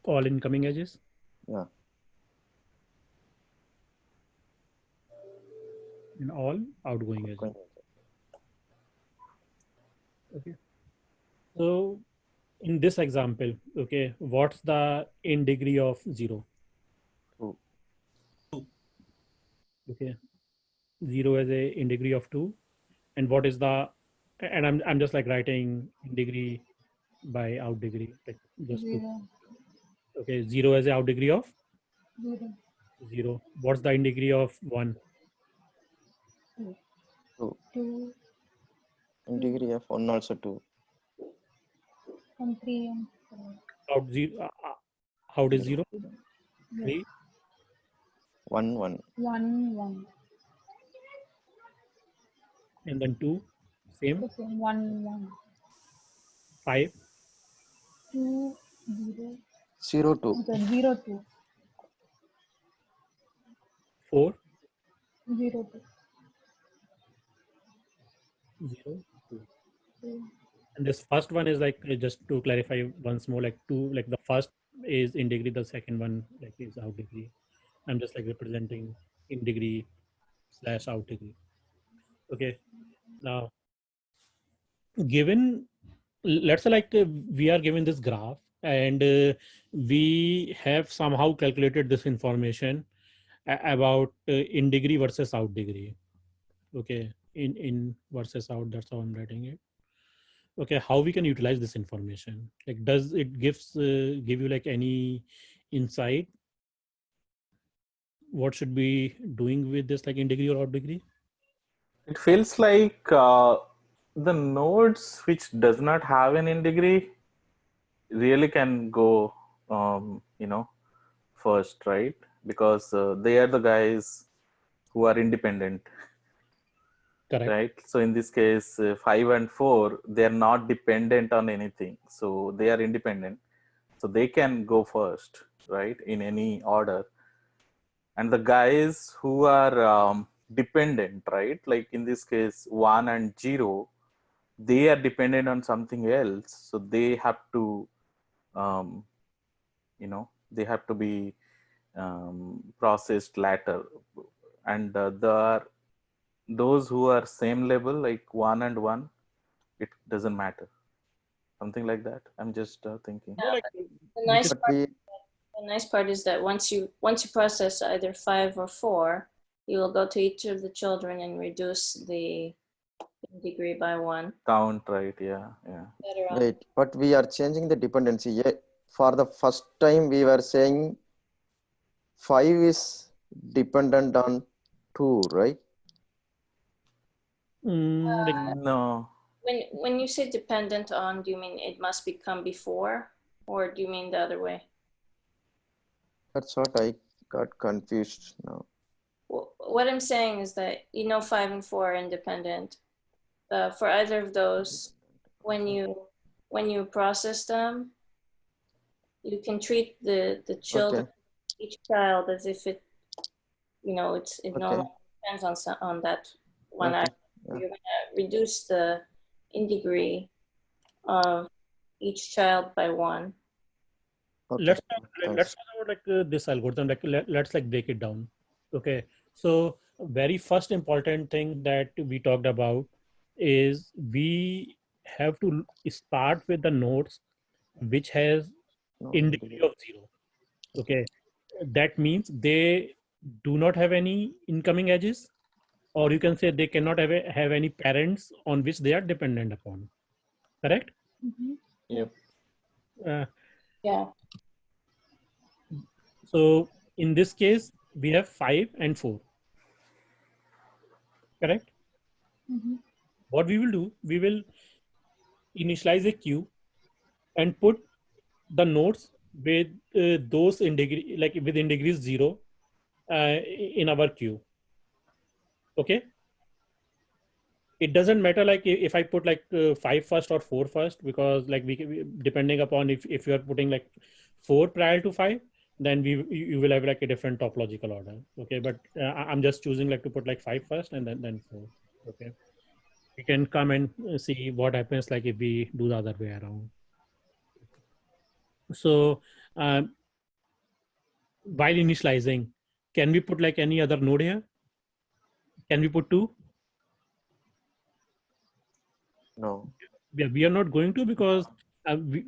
all incoming edges. Yeah. And all outgoing edges. Okay. So in this example, okay, what's the in degree of 0? 2. Okay, 0 is a in degree of 2, and what is the, and I'm just writing in degree by out degree, just 0. Okay, 0 is a out degree of 0. 0. What's the in degree of 1? 2. 2. In degree of 1 also 2. And 3 and 4. Out 0. How is 0? Yes. 3, 1, 1. 1, 1. and then 2, same. The same. 1, 1. 5, 2, 0. 0, 2. Okay, 0, 2. 4, 0, 2. 0, 2. Okay. And this first one is like, just to clarify once more, like 2, like the first is in degree, the second one like is out degree. I'm just like representing in degree / out degree. Okay. Now, given, let's say like we are given this graph and we have somehow calculated this information about in degree versus out degree. Okay. In versus out, that's how I'm writing it. Okay, how we can utilize this information? Like, does it give you like any insight? What should be doing with this, like in degree or out degree? It feels like the nodes which does not have an in degree really can go, first, right? Because they are the guys who are independent. Correct. Right. So in this case, 5 and 4, they are not dependent on anything. So they are independent. So they can go first, right? In any order. And the guys who are dependent, right? Like in this case, 1 and 0, they are dependent on something else. So they have to, they have to be processed later. And those who are same level, like 1 and 1, it doesn't matter. Something like that. I'm just thinking. No, like, The nice But part, we, the nice part is that once you process either 5 or 4, you will go to each of the children and reduce the degree by 1. Count, right? Yeah. Better on. wait, but we are changing the dependency. Yeah, for the first time, we were saying 5 is dependent on 2, right? like, No. When you say dependent on, do you mean it must become before, or do you mean the other way? That's what I got confused now. Well, what I'm saying is that 5 and 4 are independent. For either of those, when you process them, you can treat the children, each child, as if it no longer depends on that one. Okay. You're gonna reduce the in degree of each child by 1. Okay. let's talk about like this algorithm. Like let's like break it down. Okay, so very first important thing that we talked about is we have to start with the nodes which has No, in degree of 0. Okay, that means they do not have any incoming edges, or you can say they cannot have any parents on which they are dependent upon. Correct? Mm-hmm. Yep. Yeah. So in this case, we have 5 and 4. Correct? Mm-hmm. What we will do, we will initialize a queue and put the nodes with those in degree, like within degrees 0 in our queue. Okay. It doesn't matter like if I put like 5 first or 4 first, because like depending upon if you are putting like 4 prior to 5, then you will have like a different topological order. Okay, but I'm just choosing like to put like 5 first and then 4. Okay, we can come and see what happens like if we do the other way around. So while initializing, can we put like any other node here? Can we put 2? No. We are not going to, because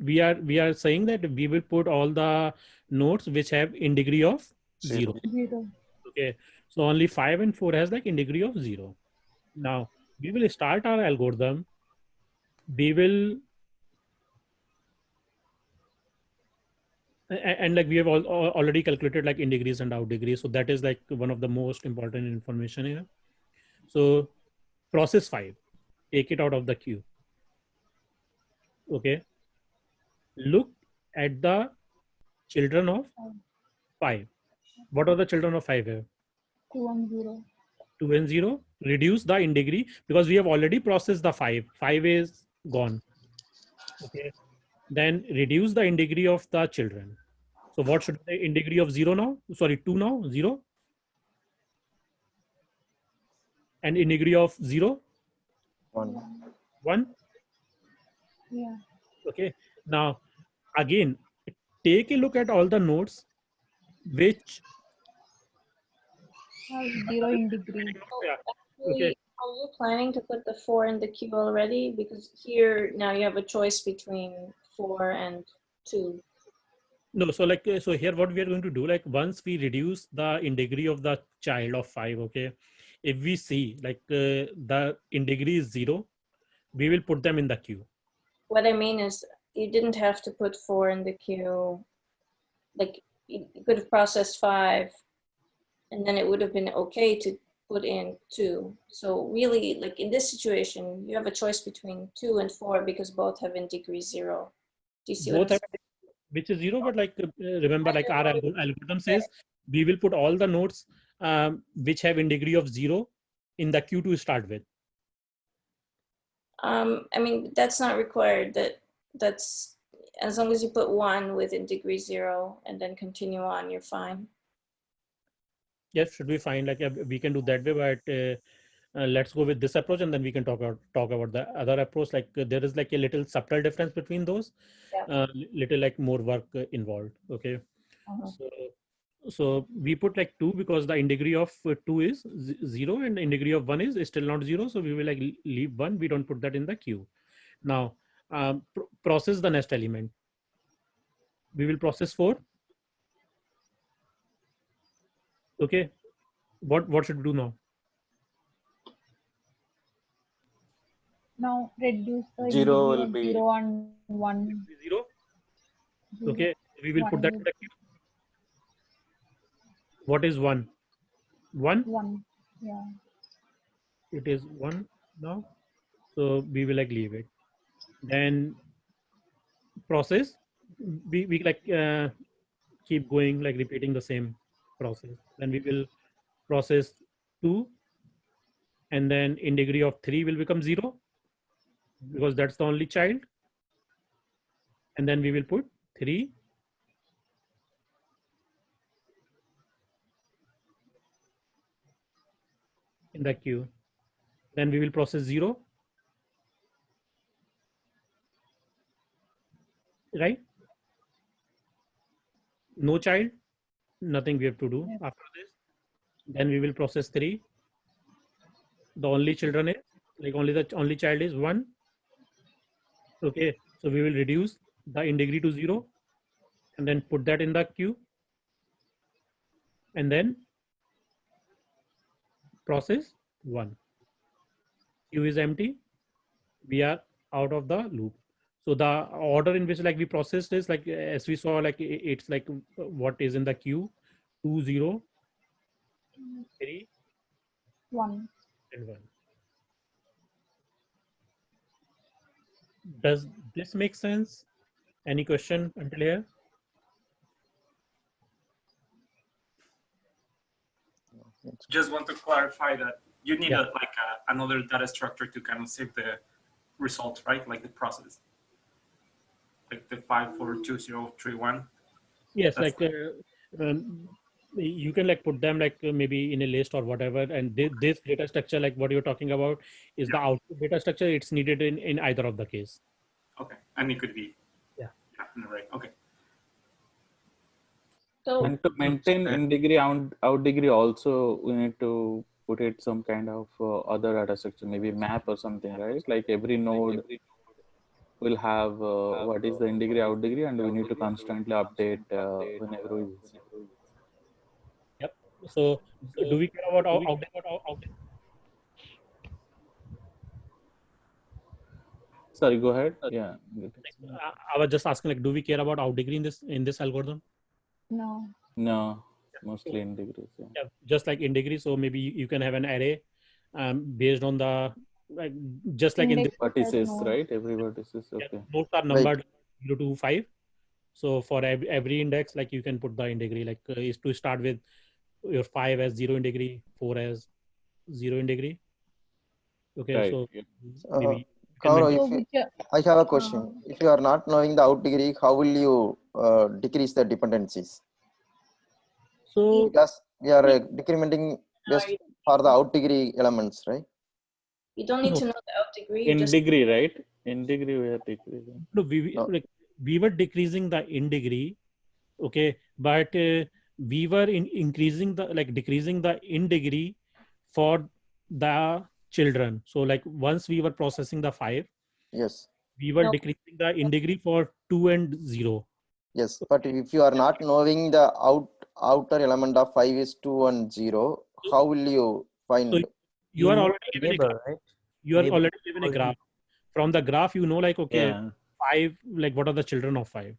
we are saying that we will put all the nodes which have in degree of 0. 0. Okay, so only 5 and 4 has like in degree of 0. Now we will start our algorithm. We will and like we have already calculated like in degrees and out degrees, so that is like one of the most important information here. So process 5, take it out of the queue. Okay, look at the children of 5. What are the children of 5 here? 2 and 0. 2 and 0. Reduce the in degree because we have already processed the 5. 5 is gone. Okay. Then reduce the in degree of the children. So what should be the in degree of 0 now? Sorry, 2 now, 0. And in degree of 0? 1. 1. Yeah. Okay. Now, again, take a look at all the nodes which Have 0 in degree. yeah. Actually, Okay. are you planning to put the 4 in the queue already? Because here now you have a choice between 4 and 2. No, so like so here what we are going to do, like once we reduce the in degree of the child of 5, okay, if we see like the in degree is 0, we will put them in the queue. What I mean is you didn't have to put 4 in the queue. Like you could have processed 5 and then it would have been okay to put in 2. So really, like in this situation, you have a choice between 2 and 4 because both have in degree 0. Do you see what Both I'm have, which is 0, but like remember, like our algorithm says we will put all the nodes which have in degree of 0 in the queue to start with. I mean, that's not required. That's as long as you put 1 within degree 0 and then continue on, you're fine. Yes, should be fine. Like we can do that way, but let's go with this approach, and then we can talk about the other approach. Like there is like a little subtle difference between those. Yeah. Little like more work involved. Okay. Uh-huh. So we put like 2 because the in degree of 2 is 0 and in degree of 1 is still not 0. So we will like leave 1. We don't put that in the queue. Now process the next element. We will process 4. Okay. What should we do now? Now reduce the in 0 degree will of be 0 and 1. 0. 0. Okay. We will put 1 that in the queue. What is 1? 1? 1. Yeah. It is 1 now. So we will like leave it. Then process. We like keep going, like repeating the same process. Then we will process 2. And then in degree of 3 will become 0 because that's the only child. And then we will put 3. In the queue. Then we will process 0. Right? No child, nothing we have to do after this. Then we will process 3. The only children is like the only child is 1. Okay, so we will reduce the in degree to 0 and then put that in the queue and then process 1. Queue is empty. We are out of the loop. So the order in which like we processed is like as we saw, like it's like what is in the queue: 2, 0, 3, 1. and 1. Does this make sense? Any question until here? Just want to clarify that you need another data structure to kind of save the results, right? Like the process, like the 542031. Yes, That's like you can like put them like maybe in a list or whatever. And this data structure, like what you're talking about, is the output data structure. It's needed in either of the case. okay, and it could be right. Okay. So And to maintain in degree out degree also we need to put it some kind of other data structure, maybe map or something, right? Like every node will have what is the in degree out degree, and we need to constantly update whenever we visit. Yep. So do we care about out degree? Sorry, go ahead. Yeah. I was just asking, like, do we care about out degree in this algorithm? No. No, mostly in degrees. Yeah, just like in degree. So maybe you can have an array based on the like just like in the vertices, right? Every vertices. Okay. Nodes are numbered 0 to 5. So for every index, like you can put the in degree, like is to start with your 5 as 0 in degree, 4 as 0 in degree. Okay, Right. so Yeah. maybe you can Kaurav, mention. I have a question. If you are not knowing the out degree, how will you decrease the dependencies? So Because we are decrementing just for the out degree elements, right? You don't need No. to know the out degree. You In just degree, right? In degree, we are decreasing. No, like we were decreasing the in degree, okay, but we were increasing the decreasing the in degree for the children. So like once we were processing the 5, Yes. we were No. decreasing the in degree for 2 and 0. Yes, but if you are not knowing the outer element of 5 is 2 and 0, how will you So find? you are already given a graph. right? You are Neighbor. already given a graph. From the graph, you know, like, okay, Yeah. 5, like what are the children of 5?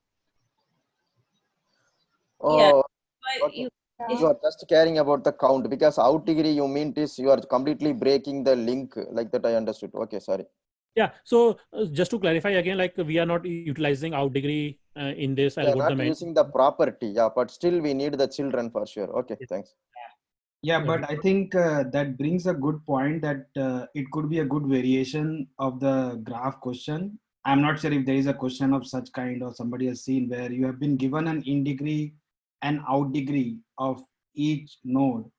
Oh, but okay. You are just caring about the count, because out degree you mean is you are completely breaking the link, like that I understood. Okay, sorry. Yeah. So just to clarify again, like we are not utilizing out degree in this We are not algorithm. using the property, yeah, but still we need the children for sure. Okay, thanks. Yeah, but I think that brings a good point that it could be a good variation of the graph question. I'm not sure if there is a question of such kind or somebody has seen where you have been given an in degree and out degree of each node,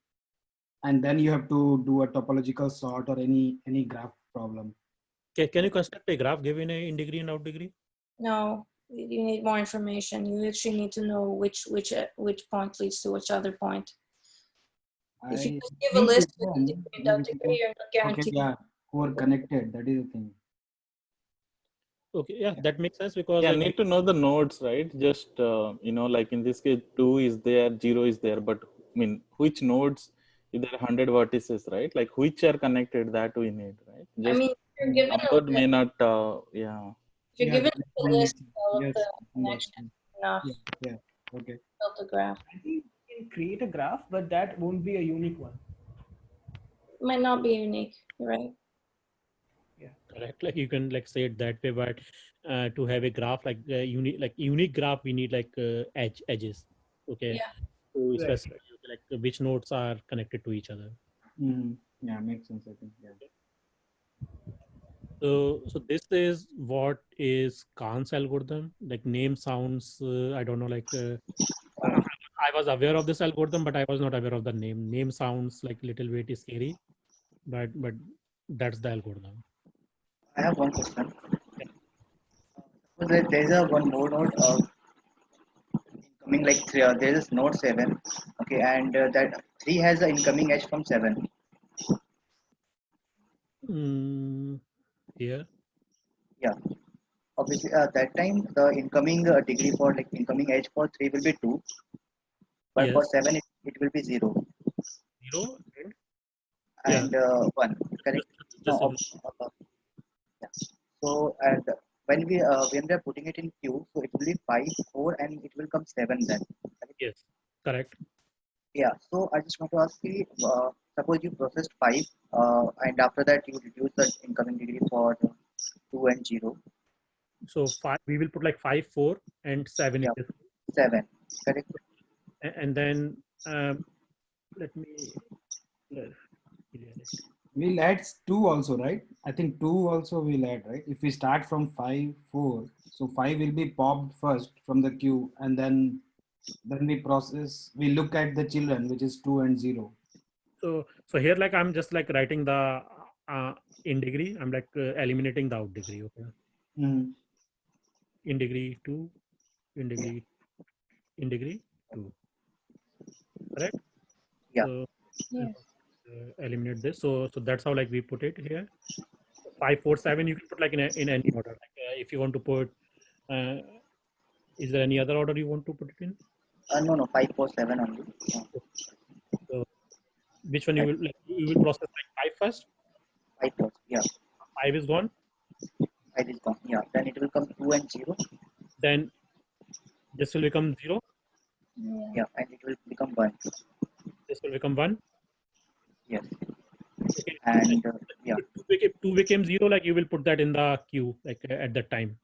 and then you have to do a topological sort or any graph problem. Can you construct a graph given a in degree and out degree? No, you need more information. You actually need to know which point leads to which other point. If you just give a think list we with can, degree and but out we degree, you're not okay, guaranteed. yeah, who are connected. That is the thing. Okay, yeah, that makes sense because Yeah, like need to know the nodes, right? Just like in this case, 2 is there, 0 is there, but I mean, which nodes? If there are 100 vertices, right? Like which are connected, that we need, right? I Just mean, if you're given a number may list, not, yeah. if you're given a list of all of Yes, the connections, enough. Yeah. Okay. Build the graph. I think you can create a graph, but that won't be a unique one. Might not be unique. You're right. correct, like you can like say it that way, but to have a graph unique graph, we need like edges. Okay. Yeah. To Right. specify like which nodes are connected to each other. Yeah, makes sense. I think. Yeah. So this is what is Kahn's algorithm. Like name sounds, I don't know, like I was aware of this algorithm, but I was not aware of the name. Name sounds like a little bit scary, but that's the algorithm. I have one question. So there is a one more node incoming like 3, there is node 7, okay, and that 3 has an incoming edge from 7. Here. Yeah. Obviously, that time the incoming degree for like incoming edge for 3 will be 2, but for Yes. 7 it will be 0. 0 and yeah. 1. Correct? Just No, yeah. So and when we are putting it in queue, so it will be 5, 4, and it will come 7 then. Correct? Yes, correct. Yeah. So I just want to ask you, suppose you processed 5, and after that you reduce the incoming degree for 2 and 0. So 5, we will put like 5, 4, and 7. Yeah. In this. 7. Correct. And then let me. We'll add 2 also, right? I think 2 also we'll add, right? If we start from 5, 4, so 5 will be popped first from the queue, and then we process. We look at the children, which is 2 and 0. So here, like I'm just like writing the in degree. I'm like eliminating the out degree. Okay. In degree 2, in degree 2. Correct. Yeah. So, Yes. eliminate this. So that's how like we put it here. 5, 4, 7. You can put like in any order. Like if you want to put. Is there any other order you want to put it in? No, 5, 4, 7 only. Yeah. So which one you will process like 5 first? 5 first. Yeah. 5 is gone. 5 is gone. Yeah. Then it will come 2 and 0. Then this will become 0. Yeah, and it will become 1. This will become 1. Yes. Okay. And yeah. If 2 became 0, like you will put that in the queue, like at that time.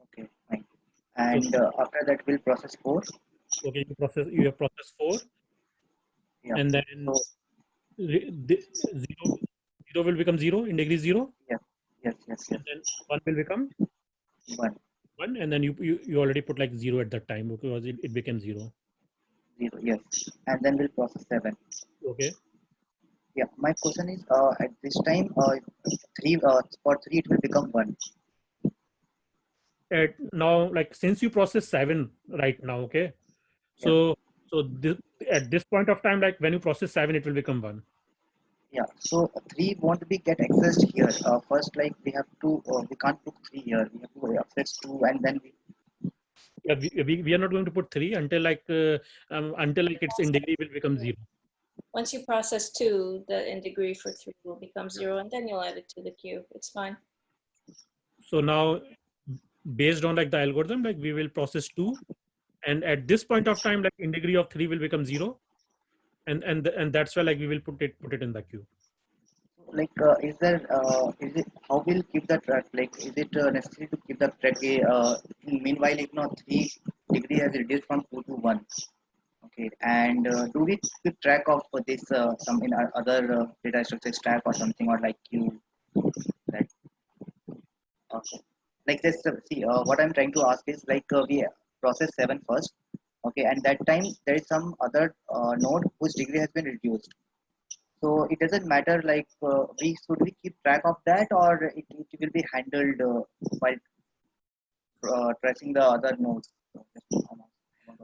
Okay, fine. and after that we'll process 4. Okay, you have process 4, Yeah. and then So, zero will become 0 in degree 0. yes. And then 1 will become 1. 1, and then you already put like 0 at that time because it became 0. 0, yes. And then we'll process 7. Okay. Yeah. My question is, at this time, 3 for 3 it will become 1. Now, like since you process 7 right now, okay. So at this point of time, like when you process 7, it will become 1. Yeah. So 3 won't be get accessed here. First, like we have to, we can't put 3 here. We have to access 2, and then Yeah, we are not going to put 3 until like its in degree will become 0. Once you process 2, the in degree for 3 will become 0, and then you'll add it to the queue. It's fine. So now, based on like the algorithm, like we will process 2, and at this point of time, like in degree of 3 will become 0, and that's why like we will put it in the queue. like is there is it how we'll keep the track? Like is it necessary to keep the track? Meanwhile, if not 3 degree has reduced from 2 to 1. Okay, and do we keep track of this some in our other data structure stack or something, or like you that like this? See, what I'm trying to ask is like we process 7 first. Okay, and that time there is some other node whose degree has been reduced. So it doesn't matter, like should we keep track of that, or it will be handled while tracing the other nodes.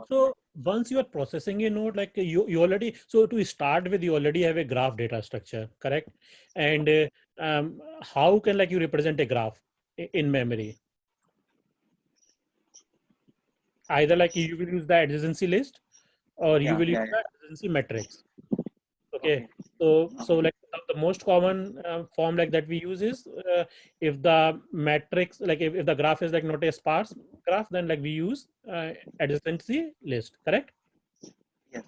So once you are processing a node, like you already, so to start with, you already have a graph data structure, correct? And how can like you represent a graph in memory? Either like you will use the adjacency list, or you will use the adjacency matrix. Okay. So like the most common form like that we use is if the matrix, like if the graph is like not a sparse graph, then like we use adjacency list, correct? Yes.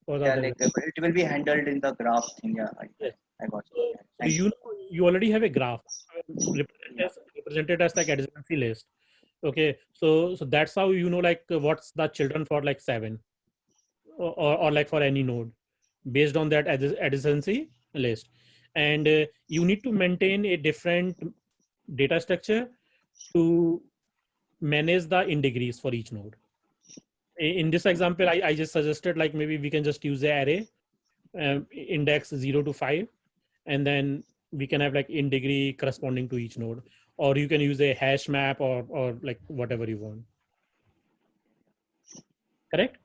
Or the Yeah, other like way. it will be handled in the graph thing. Yeah, I got it. So you already have a graph represented as like adjacency list. Okay, so that's how you know like what's the children for like 7 or like for any node based on that adjacency list. And you need to maintain a different data structure to manage the in degrees for each node. In this example, I just suggested like maybe we can just use the array index 0 to 5, and then we can have like in degree corresponding to each node, or you can use a hash map or like whatever you want. Correct?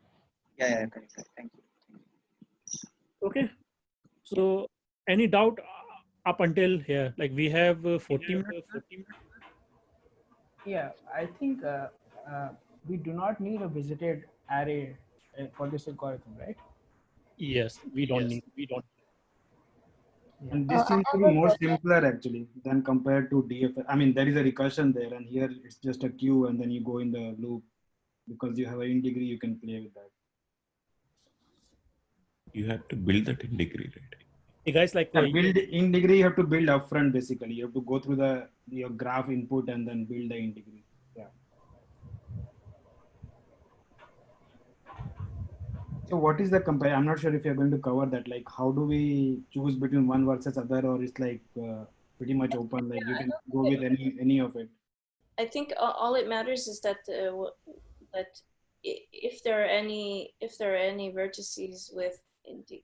Yeah, correct. Thank you. Okay. So any doubt up until here? Like we have 40 minutes. Yeah, I think we do not need a visited array for this algorithm, right? Yes, we don't need. And this seems to be more simpler actually than compared to DFS. I mean, there is a recursion there, and here it's just a queue, and then you go in the loop because you have an in degree. You can play with that. You have to build that in degree, right? Hey guys, like build in degree, you have to build upfront. Basically, you have to go through your graph input and then build the in degree. Yeah. So what is the compare? I'm not sure if you're going to cover that. Like, how do we choose between one versus other, or it's like pretty much open? Like you can go with any of it. I think all it matters is that that if there are any vertices with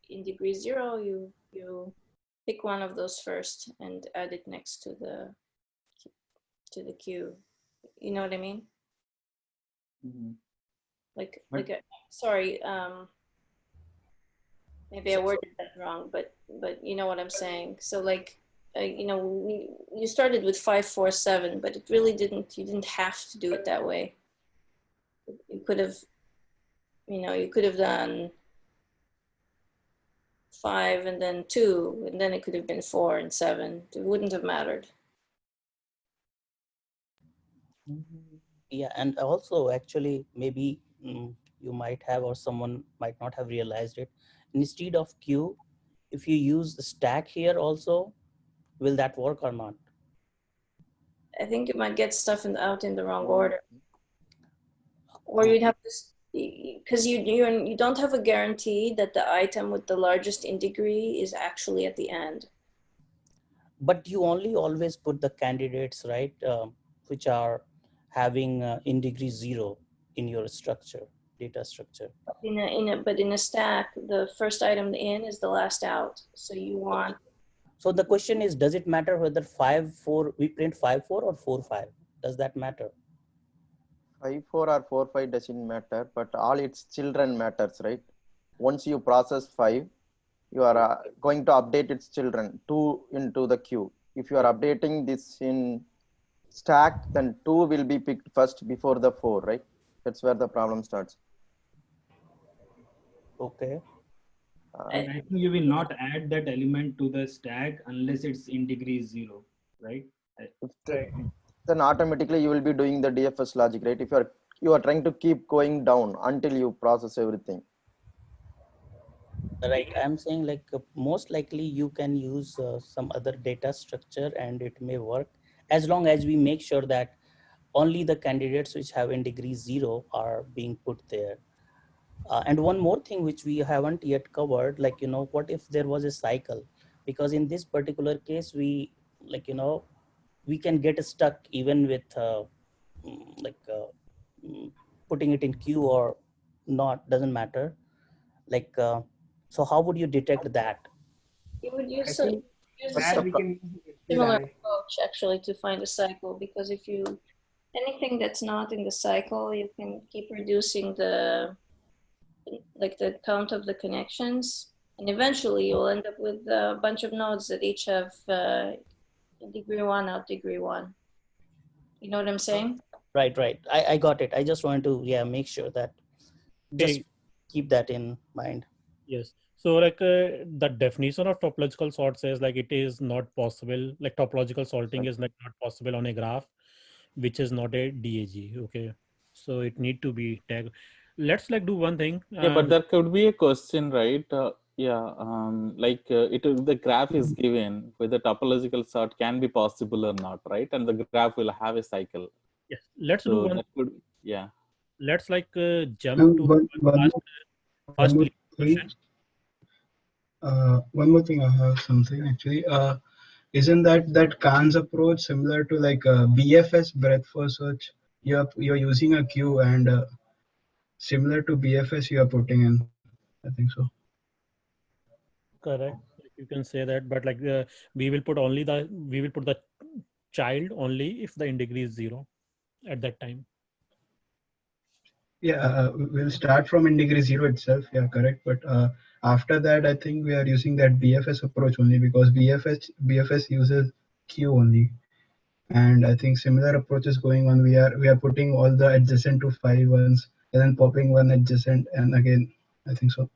in degree 0, you pick one of those first and add it next to the queue. You know what I mean? Mm-hmm. Sorry, maybe I worded that wrong, but you know what I'm saying. So like, you started with 5, 4, 7, but it really didn't. You didn't have to do it that way. You could have, you could have done 5 and then 2, and then it could have been 4 and 7. It wouldn't have mattered. Yeah, and also actually maybe you might have, or someone might not have realized it. Instead of queue, if you use the stack here also, will that work or not? I think you might get stuff out in the wrong order, or you'd have to, because you don't have a guarantee that the item with the largest in degree is actually at the end. But you only always put the candidates, right, which are having in degree 0 in your structure, data structure. But in a stack, the first item in is the last out. So you want. So the question is, does it matter whether 5-4 we print 5-4 or 4-5? Does that matter? 5-4 or 4-5 doesn't matter, but all its children matters, right? Once you process 5, you are going to update its children 2 into the queue. If you are updating this in stack, then 2 will be picked first before the 4, right? That's where the problem starts. Okay. I think you will not add that element to the stack unless it's in degree 0, right? Then automatically you will be doing the DFS logic, right? If you are trying to keep going down until you process everything. Right. I'm saying like most likely you can use some other data structure and it may work as long as we make sure that only the candidates which have in degree 0 are being put there. And one more thing which we haven't yet covered, like, what if there was a cycle? Because in this particular case, we we can get stuck even with putting it in queue or not, doesn't matter. So how would you detect that? You would use a similar approach actually to find a cycle, because if anything that's not in the cycle, you can keep reducing the count of the connections, and eventually you'll end up with a bunch of nodes that each have degree 1 out degree 1. You know what I'm saying? Right. I got it. I just want to make sure that just keep that in mind. Yes. So the definition of topological sort says like it is not possible, like topological sorting is like not possible on a graph which is not a DAG. Okay. So it need to be tagged. Let's do one thing. Yeah, but there could be a question, right? The graph is given whether topological sort can be possible or not, right? And the graph will have a cycle. Yes. Let's do one. That could, yeah. Let's jump to first question. One more thing, I have something actually. Isn't that Khan's approach similar to BFS, breadth first search? You're using a queue, and similar to BFS you are putting in. I think so. Correct. You can say that, but we will put the child only if the in degree is 0 at that time. Yeah, we'll start from in degree 0 itself. Yeah, correct. But after that, I think we are using that BFS approach only, because BFS uses queue only. And I think similar approach is going on. We are putting all the adjacent to 5 ones and then popping one adjacent, and again, I think so.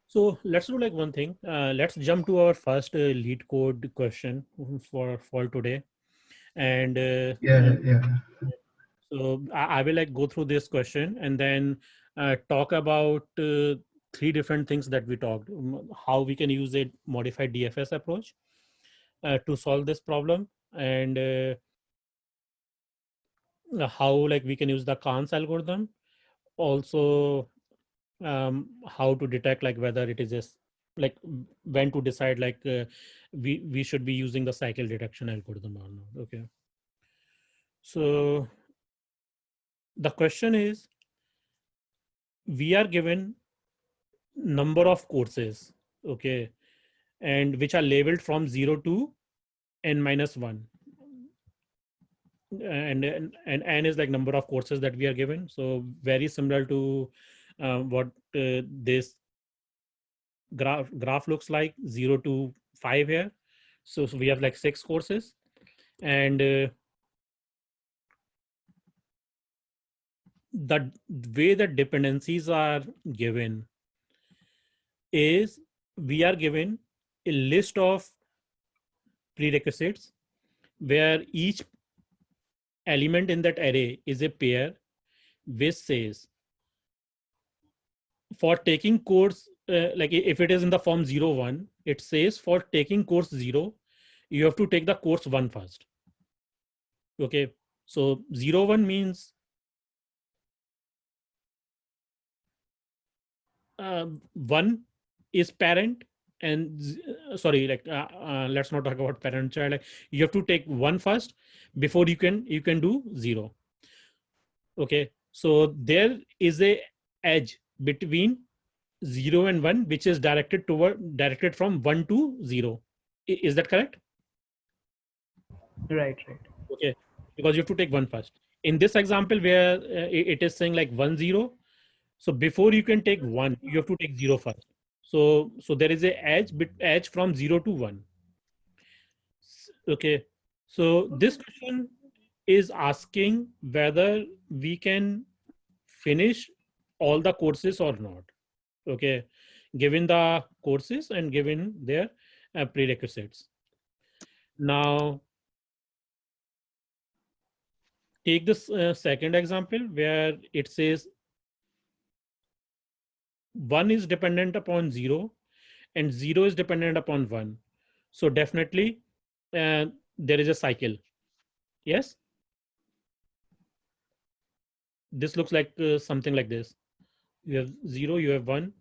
So let's do one thing. Let's jump to our first lead code question for today. And so I will go through this question and then talk about 3 different things that we talked. How we can use a modified DFS approach to solve this problem, and how we can use the Khan's algorithm. Also, how to detect whether it is just when to decide we should be using the cycle detection algorithm or not. Okay. So the question is, we are given number of courses, okay, and which are labeled from 0 to n-1, and n is number of courses that we are given. So very similar to what this graph looks like, 0 to 5 here. So we have 6 courses, and the way that dependencies are given is we are given a list of prerequisites where each element in that array is a pair, which says for taking course, if it is in the form 0, 1, it says for taking course 0, you have to take the course 1 first. Okay, so 0, 1 means 1 is parent, and sorry, like let's not talk about parent child. Like, you have to take 1 first before you can do 0. Okay, so there is a edge between 0 and 1 which is directed from 1 to 0. Is that correct? Right. Okay, because you have to take 1 first. In this example where it is saying like 1, 0, so before you can take 1, you have to take 0 first. So there is a edge from 0 to 1. Okay, so this question is asking whether we can finish all the courses or not. Okay, given the courses and given their prerequisites. Now take this second example where it says 1 is dependent upon 0 and 0 is dependent upon 1. So definitely there is a cycle. Yes. This looks like something like this. You have 0, you have 1.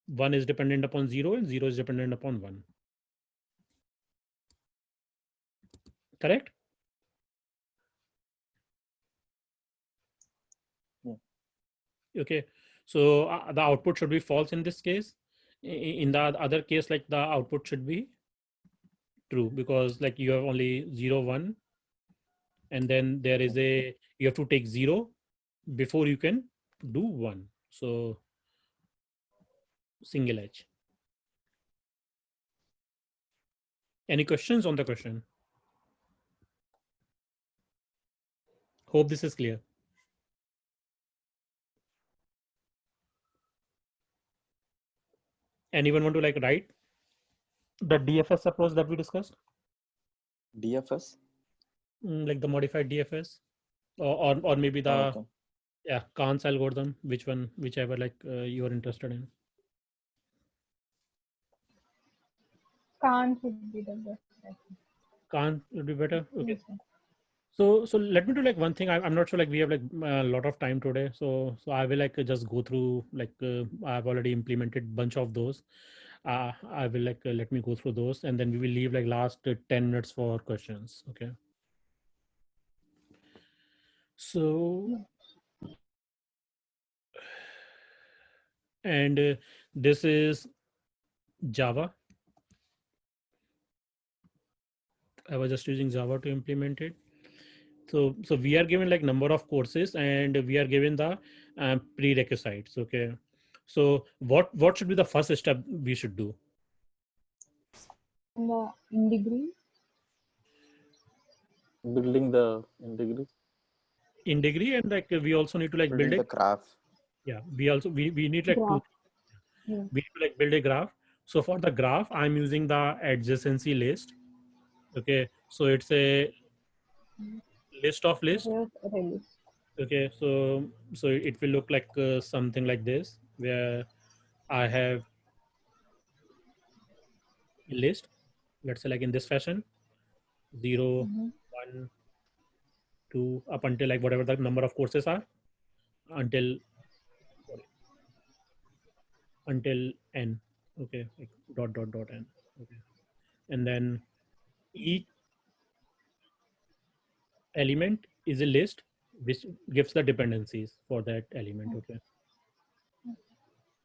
1 is dependent upon 0 and 0 is dependent upon 1. Correct? Yeah. Okay. So the output should be false in this case. In the other case, like the output should be true, because like you have only 0, 1, and then there is you have to take 0 before you can do 1. So single edge. Any questions on the question? Hope this is clear. Anyone want to like write the DFS approach that we discussed? DFS? Like the modified DFS, or maybe the Kahn's algorithm, whichever like you are interested in. Can't would be the best. Kahn would be better. Okay. Yes, sir. So let me do like one thing. I'm not sure like we have like a lot of time today. So I will like just go through like I've already implemented bunch of those. I will like let me go through those, and then we will leave like last 10 minutes for questions. Okay. So and this is Java. I was just using Java to implement it. So we are given like number of courses and we are given the prerequisites. Okay. So what should be the first step we should do? In degree. Building the in degree. In degree, and like we also need to like build the graph. Yeah, we need like Graph. we need to like build a graph. So for the graph, I'm using the adjacency list. Okay, so it's a list of lists. Okay, so it will look like something like this, where I have a list, let's say like in this fashion, 0, 1, 2, up until like whatever the number of courses are, until n. Okay, like dot n. Okay, and then each element is a list which gives the dependencies for that element. Okay.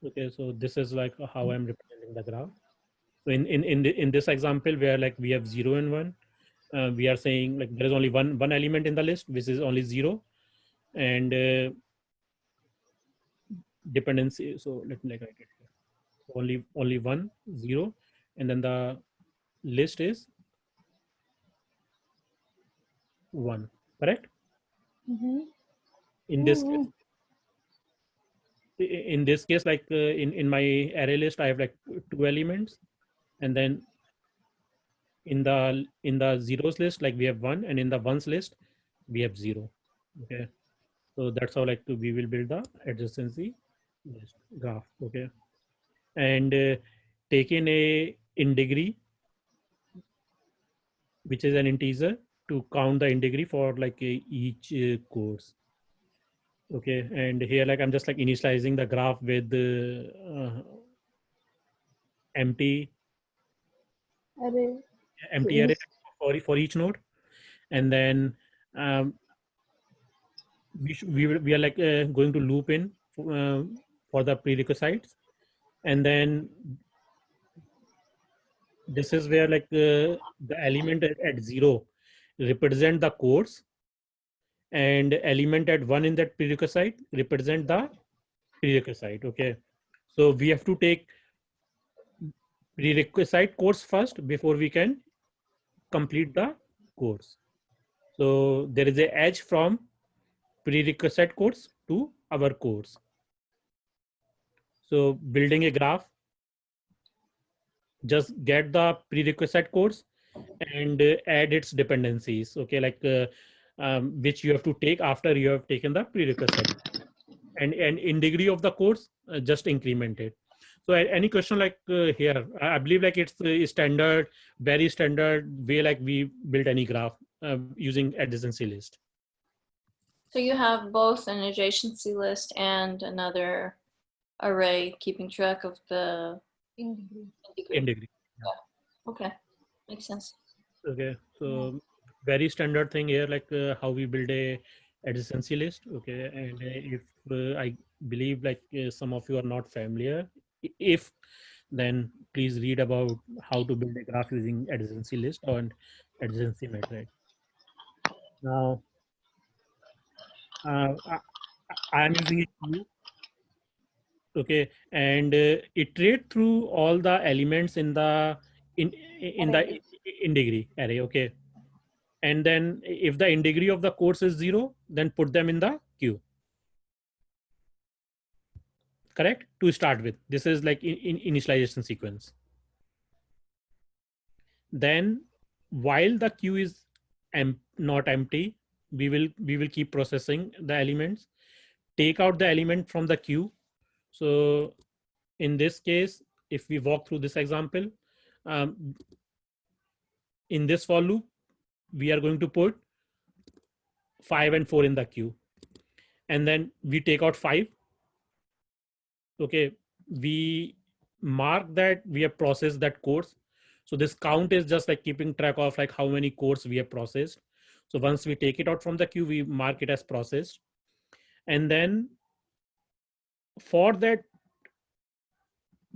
Okay, so this is like how I'm representing the graph. So in this example where like we have 0 and 1, we are saying like there is only one element in the list which is only 0, and dependency. So let me like write it here. Only 1, 0, and then the list is 1. Correct? In this case, like in my array list, I have like 2 elements, and then in the zeros list, like we have 1, and in the ones list we have 0. Okay, so that's how like we will build the adjacency list graph. Okay, and taking a in degree which is an integer to count the in degree for like each course. Okay, and here like I'm just like initializing the graph with empty Array. array for each node, and then we are like going to loop in for the prerequisites, and then this is where like the element at 0 represent the course, and element at 1 in that prerequisite represent the prerequisite. Okay, so we have to take prerequisite course first before we can complete the course. So there is a edge from prerequisite course to our course. So building a graph, just get the prerequisite course and add its dependencies. Okay, like which you have to take after you have taken the prerequisite, and in degree of the course, just increment it. So any question like here, I believe like it's standard, very standard way like we build any graph using adjacency list. So you have both an adjacency list and another array keeping track of the In degree. In degree. Yeah. Okay, makes sense. Okay, so very standard thing here, like how we build a adjacency list. Okay, and if I believe like some of you are not familiar, if then please read about how to build a graph using adjacency list and adjacency metric. Now I am using a queue. Okay, and iterate through all the elements in the in degree array. Okay, and then if the in degree of the course is 0, then put them in the queue. Correct, to start with. This is like in initialization sequence. Then while the queue is not empty, we will keep processing the elements. Take out the element from the queue. So in this case, if we walk through this example, in this for loop, we are going to put 5 and 4 in the queue, and then we take out 5. Okay, we mark that we have processed that course. So this count is just like keeping track of like how many cores we have processed. So once we take it out from the queue, we mark it as processed, and then for that,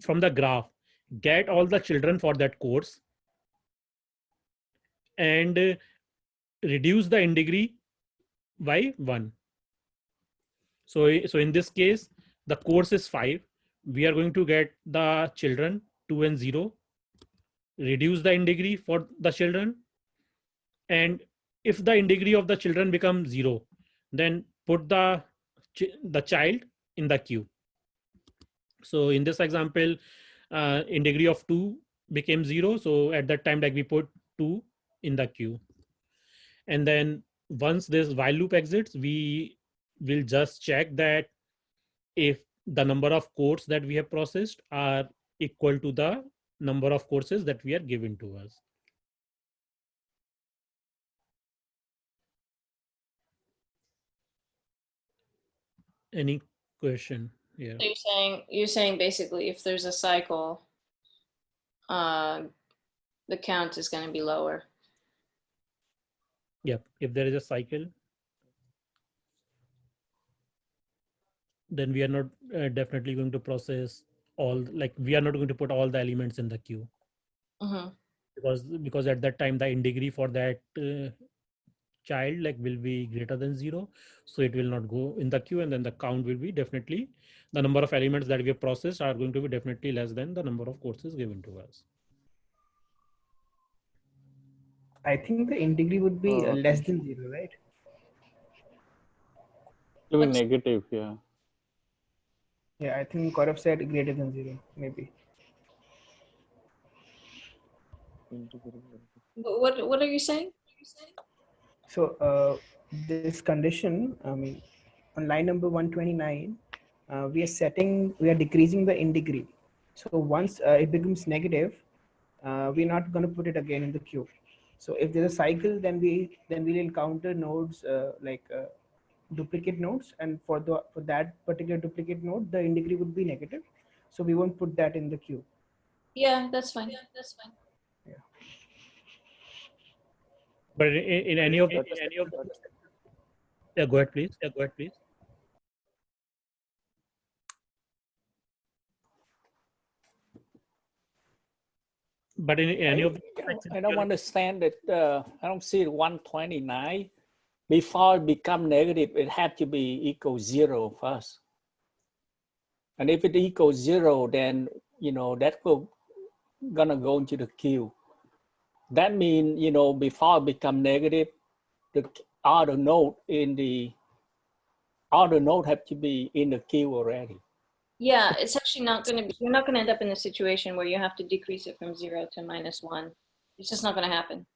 from the graph, get all the children for that course and reduce the in degree by 1. So in this case, the course is 5. We are going to get the children 2 and 0, reduce the in degree for the children, and if the in degree of the children becomes 0, then put the child in the queue. So in this example, in degree of 2 became 0. So at that time, like we put 2 in the queue. And then once this while loop exits, we will just check that if the number of cores that we have processed are equal to the number of courses that we are given to us. Any question here? So you're saying basically if there's a cycle, the count is going to be lower. Yep. If there is a cycle, then we are not definitely going to process all, like we are not going to put all the elements in the queue. Because at that time the in degree for that child like will be greater than 0, so it will not go in the queue, and then the count will be definitely, the number of elements that we have processed are going to be definitely less than the number of courses given to us. I think the in degree would be less than 0, right? It will be negative, yeah. Yeah, I think Gaurav said greater than 0, maybe. What are you saying? So this condition, I mean, on line number 129, we are decreasing the in degree. So once it becomes negative, we're not going to put it again in the queue. So if there's a cycle, then we'll encounter nodes duplicate nodes, and for that particular duplicate node, the in degree would be negative. So we won't put that in the queue. Yeah, that's fine. But in any of the, yeah, go ahead, please. But in any of the, I don't understand that. I don't see 129. Before it become negative, it had to be equal 0 first. And if it equals 0, then that will gonna go into the queue. That means before it become negative, the other node have to be in the queue already. Yeah, it's actually not going to be, you're not going to end up in a situation where you have to decrease it from 0 to -1. It's just not going to happen.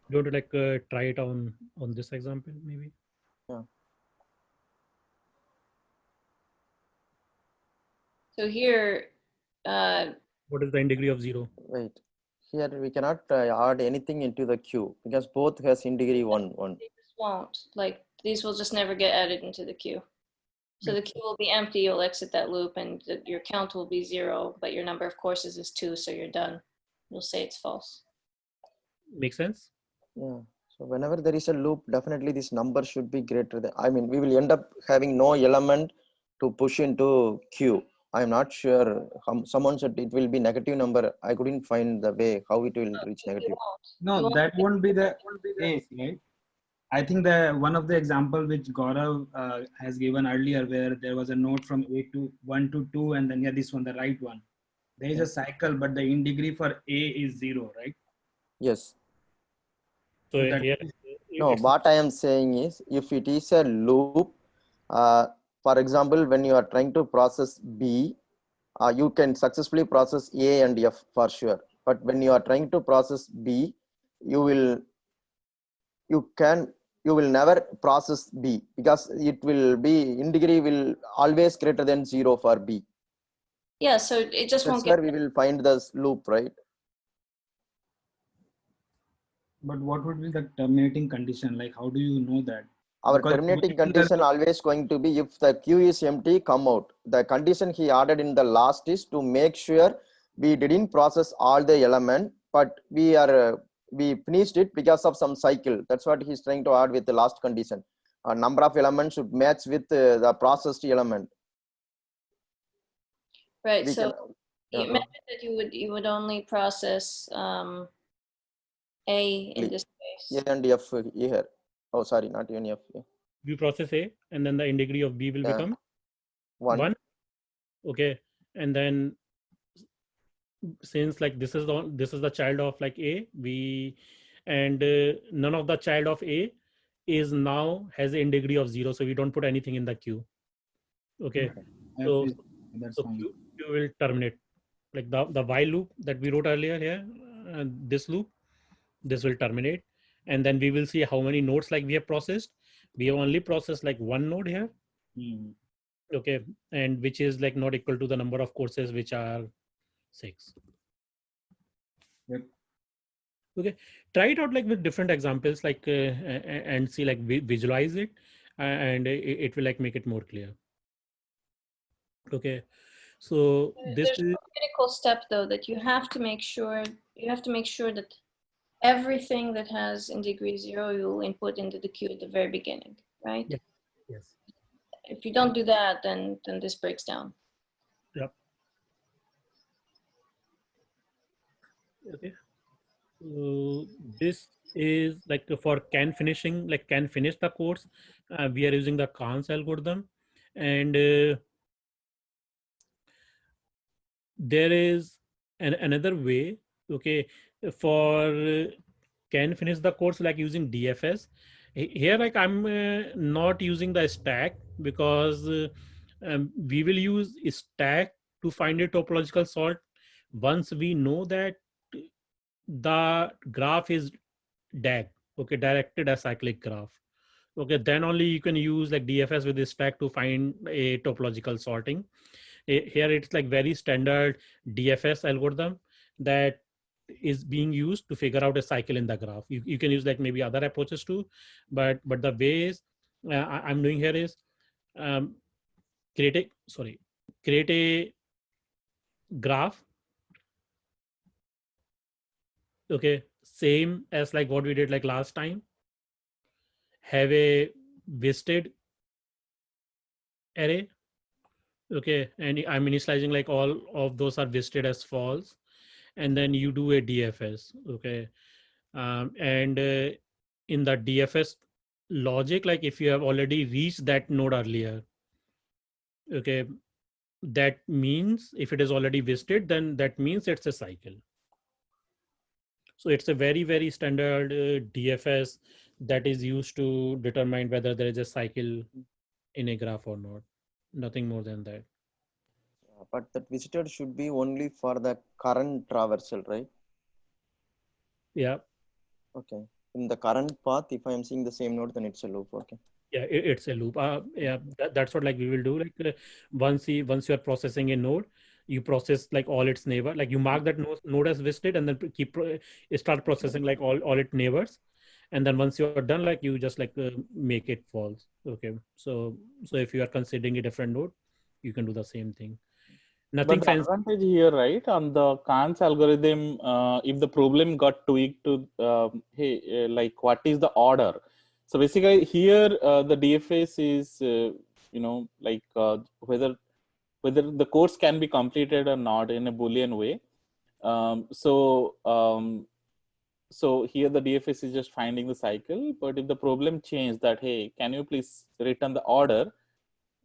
you want to try it on this example, maybe? Yeah. So here, what is the in degree of 0? Wait, here we cannot add anything into the queue because both has in degree 1. They just won't. These will just never get added into the queue. So the queue will be empty, you'll exit that loop, and your count will be 0, but your number of courses is 2, so you're done. You'll say it's false. Make sense? Yeah. So whenever there is a loop, definitely this number should be greater than, we will end up having no element to push into queue. I'm not sure. Someone said it will be negative number. I couldn't find the way how it will reach negative. No, that won't be the case, right? I think one of the example which Gaurav has given earlier, where there was a node from A to 1 to 2, and then this one, the right one. There is a cycle, but the in degree for A is 0, right? Yes. So here, no, what I am saying is, if it is a loop, for example, when you are trying to process B, you can successfully process A and F for sure. But when you are trying to process B, you will never process B because it will be in degree will always greater than 0 for B. Yeah, so it just won't get. That's where we will find this loop, right? But what would be the terminating condition? Like, how do you know that? Our terminating condition always going to be if the queue is empty, come out. The condition he added in the last is to make sure we didn't process all the element, but we finished it because of some cycle. That's what he's trying to add with the last condition. A number of elements should match with the processed element. Right. So you mentioned that you would only process A in this case. A and F here. Oh, sorry, not even F. You process A, and then the in degree of B will become 1. Okay, and then since this is the child of A, and none of the child of A is now has an in degree of 0, so we don't put anything in the queue. Okay, so queue will terminate, like the while loop that we wrote earlier here. This loop, this will terminate, and then we will see how many nodes we have processed. We have only processed 1 node here. Okay, and which is not equal to the number of courses, which are 6. Yep. Okay, try it out with different examples, and see, visualize it, and it will make it more clear. Okay, so this there's is a critical step though that you have to make sure that everything that has in degree 0 you will input into the queue at the very beginning, right? Yeah. Yes. If you don't do that, then this breaks down. Yep. Okay. So this is for can finishing, can finish the course. We are using the Khan's algorithm, and there is another way. Okay, for can finish the course using DFS. Here, I'm not using the stack because we will use a stack to find a topological sort once we know that the graph is DAG, okay, directed acyclic graph. Okay, then only you can use DFS with the stack to find a topological sorting. Here it's very standard DFS algorithm that is being used to figure out a cycle in the graph. You can use like maybe other approaches too, but the ways I'm doing here is create a graph. Okay, same as like what we did like last time. Have a visited array. Okay, and I'm initializing like all of those are visited as false, and then you do a DFS. Okay, and in the DFS logic, like if you have already reached that node earlier, okay, that means if it is already visited, then that means it's a cycle. So it's a very, very standard DFS that is used to determine whether there is a cycle in a graph or not. Nothing more than that. But that visited should be only for the current traversal, right? Yeah. Okay. In the current path, if I am seeing the same node, then it's a loop. Okay. Yeah, it's a loop. Yeah, that's what like we will do. Like once you are processing a node, you process like all its neighbor. Like you mark that node as visited, and then start processing like all its neighbors. And then once you're done, like you just like make it false. Okay. So if you are considering a different node, you can do the same thing. Nothing But the fancy. advantage here, right, on the Khan's algorithm, if the problem got tweaked to, like what is the order? So basically here, the DFS is, like whether the course can be completed or not in a Boolean way. So here the DFS is just finding the cycle, but if the problem changed that, hey, can you please return the order?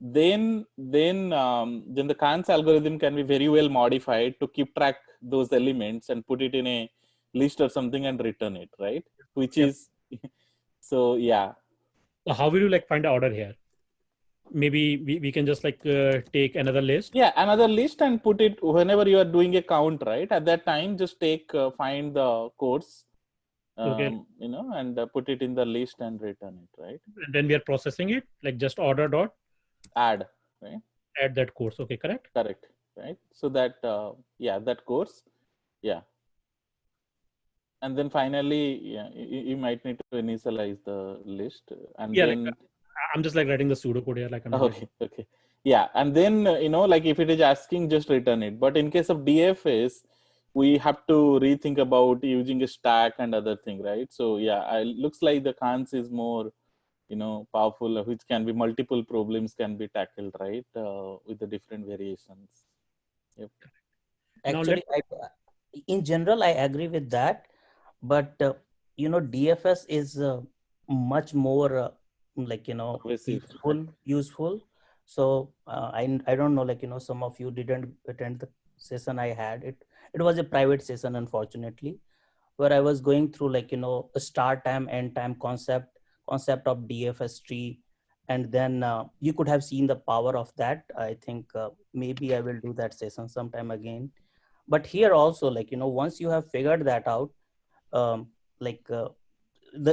Then the Khan's algorithm can be very well modified to keep track those elements and put it in a list or something and return it, right? Which is, so yeah. So how will you like find the order here? Maybe we can just like take another list. Yeah, another list and put it whenever you are doing a count, right? At that time, just find the course, Okay. and put it in the list and return it, right? And then we are processing it like just order dot add, right? Add that course. Okay, correct. Correct, right? So that that course, yeah. And then finally, yeah, you might need to initialize the list, and then like, I'm just like writing the pseudocode here, like I'm okay, yeah, and then like if it is asking, just return it. But in case of DFS, we have to rethink about using a stack and other thing, right? So yeah, it looks like the Khan's is more powerful, which can be multiple problems can be tackled, right, with the different variations. Yep. Actually, in general, I agree with that, but DFS is much more like useful. So I don't know, like some of you didn't attend the session I had. It was a private session, unfortunately, where I was going through like a start time, end time concept of DFS tree, and then you could have seen the power of that. I think maybe I will do that session sometime again. But here also, like once you have figured that out, the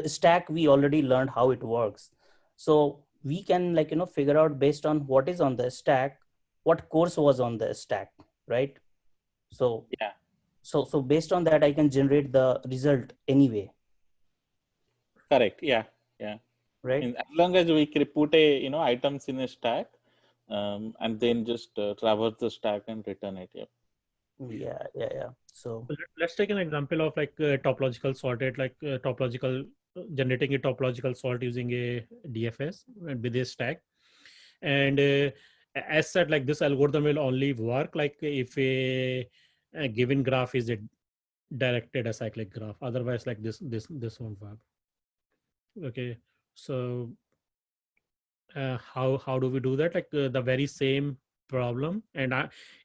stack, we already learned how it works, so we can like figure out based on what is on the stack, what course was on the stack, right? So yeah, so based on that, I can generate the result anyway. Correct. Yeah. Right. And as long as we put a items in a stack, and then just traverse the stack and return it. Yeah. So let's take an example of like topological sorted, like generating a topological sort using a DFS with a stack. And as said, like this algorithm will only work like if a given graph is a directed acyclic graph. Otherwise, like this won't work. Okay, so how do we do that? Like the very same problem, and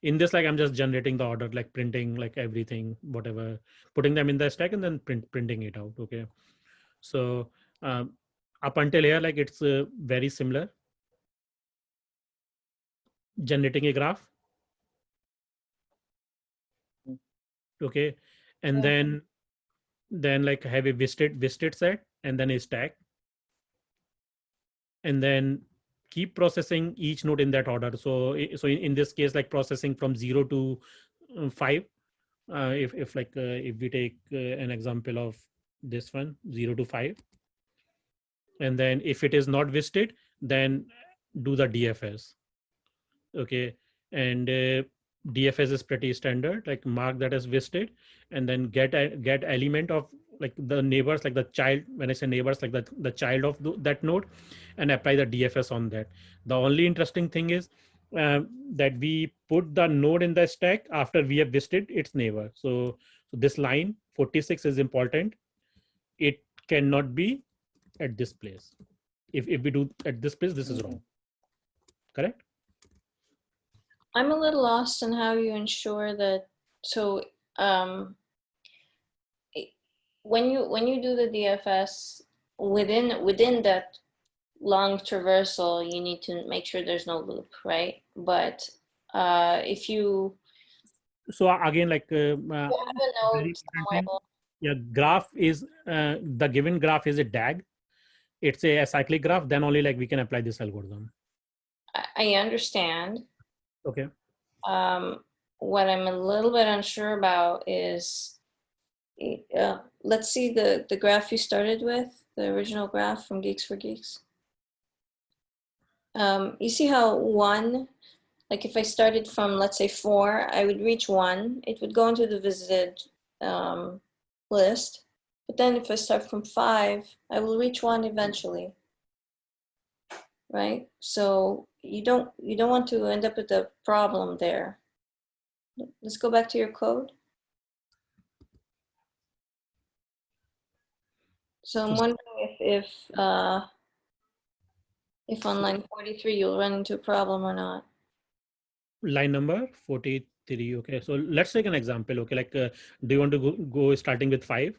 in this, like I'm just generating the order, like printing like everything, whatever, putting them in the stack and then printing it out. Okay, so up until here, like it's very similar. Generating a graph. Okay, and then like have a visited set and then a stack, and then keep processing each node in that order. So in this case, like processing from 0 to 5, If we take an example of this one, 0 to 5, and then if it is not visited, then do the DFS. Okay, and DFS is pretty standard, like mark that as visited, and then get element of like the neighbors, like the child. When I say neighbors, like the child of that node, and apply the DFS on that. The only interesting thing is that we put the node in the stack after we have visited its neighbor. So this line 46 is important. It cannot be at this place. If we do at this place, this is wrong. Correct? I'm a little lost on how you ensure that. So when you do the DFS within that long traversal, you need to make sure there's no loop, right? But if you again, like have a node somewhere, yeah, graph is the given graph is a DAG. It's a acyclic graph. Then only like we can apply this algorithm. I understand. Okay. What I'm a little bit unsure about is, let's see the graph you started with, the original graph from Geeks for Geeks. You see how 1, like if I started from, let's say 4, I would reach 1, it would go into the visited list. But then if I start from 5, I will reach 1 eventually. Right? So you don't want to end up with a problem there. Let's go back to your code. So I'm wondering if on line 43 you'll run into a problem or not. Line number 43. Okay, so let's take an example. Okay, like do you want to go starting with 5?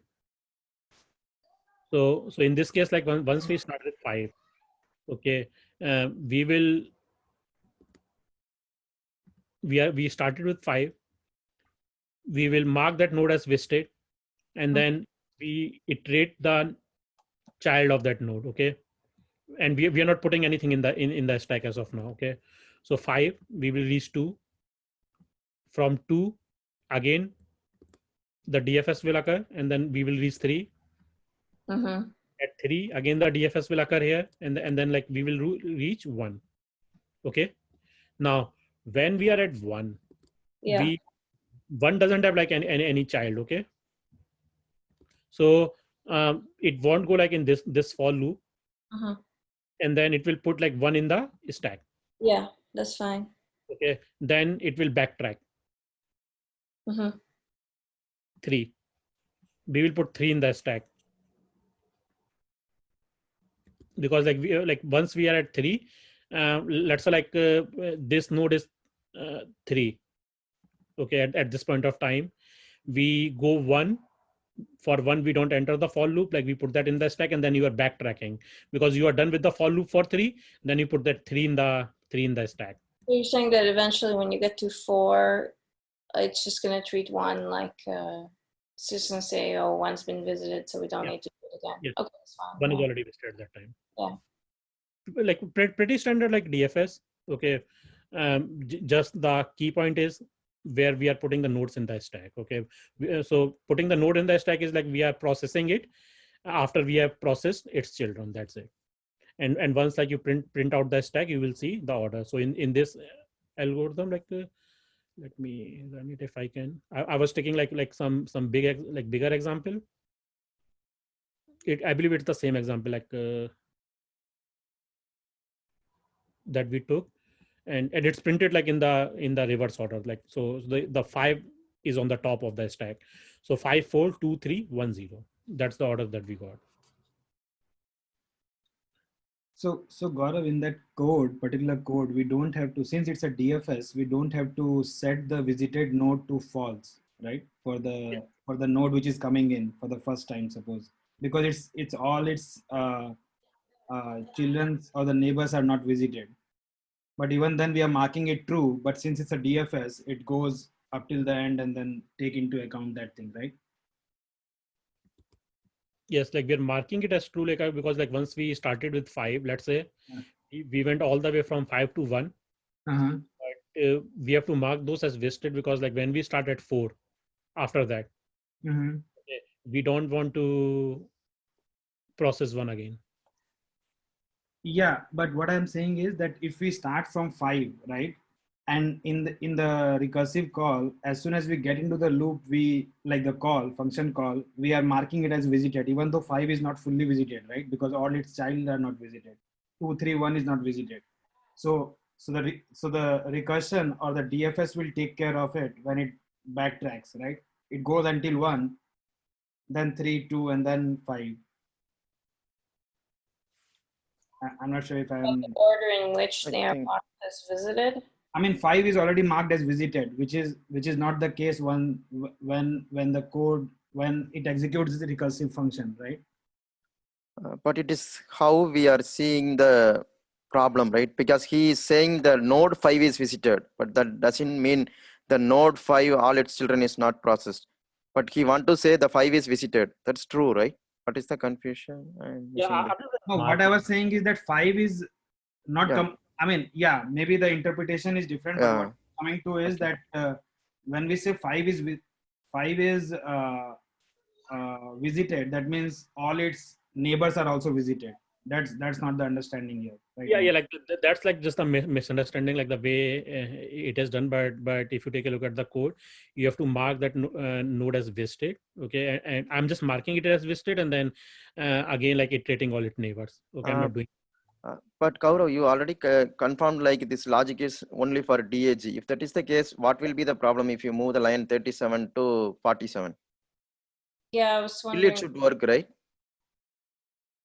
So in this case, like once we start with 5, okay, we started with 5. We will mark that node as visited, and then we iterate the child of that node. Okay, and we are not putting anything in the stack as of now. Okay, so 5 we will reach 2. From 2 again the DFS will occur, and then we will reach 3. At 3 again the DFS will occur here, and then like we will reach 1. Okay, now when we are at 1, yeah, 1 doesn't have like any child. Okay, so it won't go like in this for loop, and then it will put like 1 in the stack. Yeah, that's fine. Okay, then it will backtrack. 3. We will put 3 in the stack, because like once we are at 3, let's say like this node is 3. Okay, at this point of time, we go 1. For 1, we don't enter the for loop, like we put that in the stack, and then you are backtracking because you are done with the for loop for 3. Then you put that 3 in the stack. You're saying that eventually when you get to 4, it's just going to treat 1 like it's just going to say, oh, 1's been visited, so we don't need to do it again. Yes. Okay, that's fine. 1 is already visited at that time. Yeah. Like pretty standard like DFS. Okay, just the key point is where we are putting the nodes in the stack. Okay, so putting the node in the stack is like we are processing it after we have processed its children. That's it. And once like you print out the stack, you will see the order. So in this algorithm, like let me run it if I can. I was taking like some bigger example. I believe it's the same example like that we took, and it's printed like in the reverse order. Like so the 5 is on the top of the stack. So 5, 4, 2, 3, 1, 0. That's the order that we got. So Gaurav, in that particular code, we don't have to, since it's a DFS, we don't have to set the visited node to false, right? For the node which is coming in for the first time, suppose, because it's all its children or the neighbors are not visited. But even then we are marking it true. But since it's a DFS, it goes up till the end and then take into account that thing, right? Yes, like we're marking it as true, like because like once we started with 5, let's say we went all the way from 5 to 1. But we have to mark those as visited because like when we start at 4, after that. Mhm. Okay. We don't want to process one again. Yeah, but what I'm saying is that if we start from 5, right, and in the recursive call, as soon as we get into the loop, we like the call function call, we are marking it as visited, even though 5 is not fully visited, right? Because all its child are not visited. 2, 3, 1 is not visited. So the recursion or the DFS will take care of it when it backtracks, right? It goes until 1, then 3, 2, and then 5. I'm not sure if I'm. The order in which I they are think marked as visited. I mean, 5 is already marked as visited, which is not the case when the code, when it executes the recursive function, right? but it is how we are seeing the problem, right? Because he is saying the node 5 is visited, but that doesn't mean the node 5 all its children is not processed. But he want to say the 5 is visited. That's true, right? What is the confusion? I'm Yeah, missing that. No, what I was saying is that 5 is not Yeah. I mean, yeah, maybe the interpretation is different, but what Yeah. I'm coming to is Okay. that when we say 5 is visited, that means all its neighbors are also visited. That's not the understanding here, right? Yeah, now. like that's like just a misunderstanding, like the way it is done. But if you take a look at the code, you have to mark that node as visited. Okay, and I'm just marking it as visited, and then again like iterating all its neighbors. Okay, I'm not doing. But Kaurav, you already confirmed like this logic is only for DAG. If that is the case, what will be the problem if you move the line 37 to 47? Yeah, I was Still wondering. it should work, right?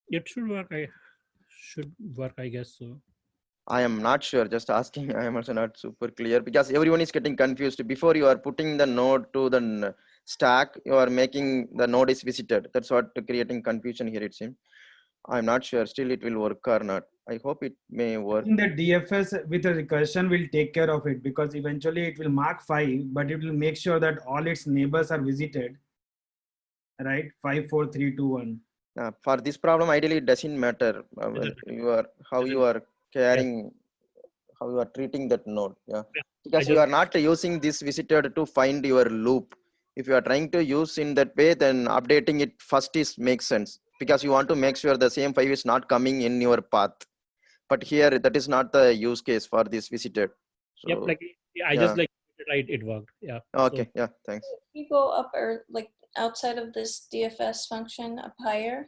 It should work. I guess so. I am not sure, just asking. I am also not super clear because everyone is getting confused. Before you are putting the node to the stack, you are making the node is visited. That's what creating confusion here, it seems. I'm not sure still it will work or not. I hope it may I work. think the DFS with a recursion will take care of it because eventually it will mark 5, but it will make sure that all its neighbors are visited, right? 5, 4, 3, 2, 1. For this problem, ideally it doesn't matter how you are carrying, how you are treating that node. Yeah, because you are not using this visited to find your loop. If you are trying to use in that way, then updating it first makes sense because you want to make sure the same 5 is not coming in your path. But here that is not the use case for this visited. So, Yep, like I just like tried, it worked. Yeah. Okay. Yeah. Thanks. If you go up or like outside of this DFS function up higher,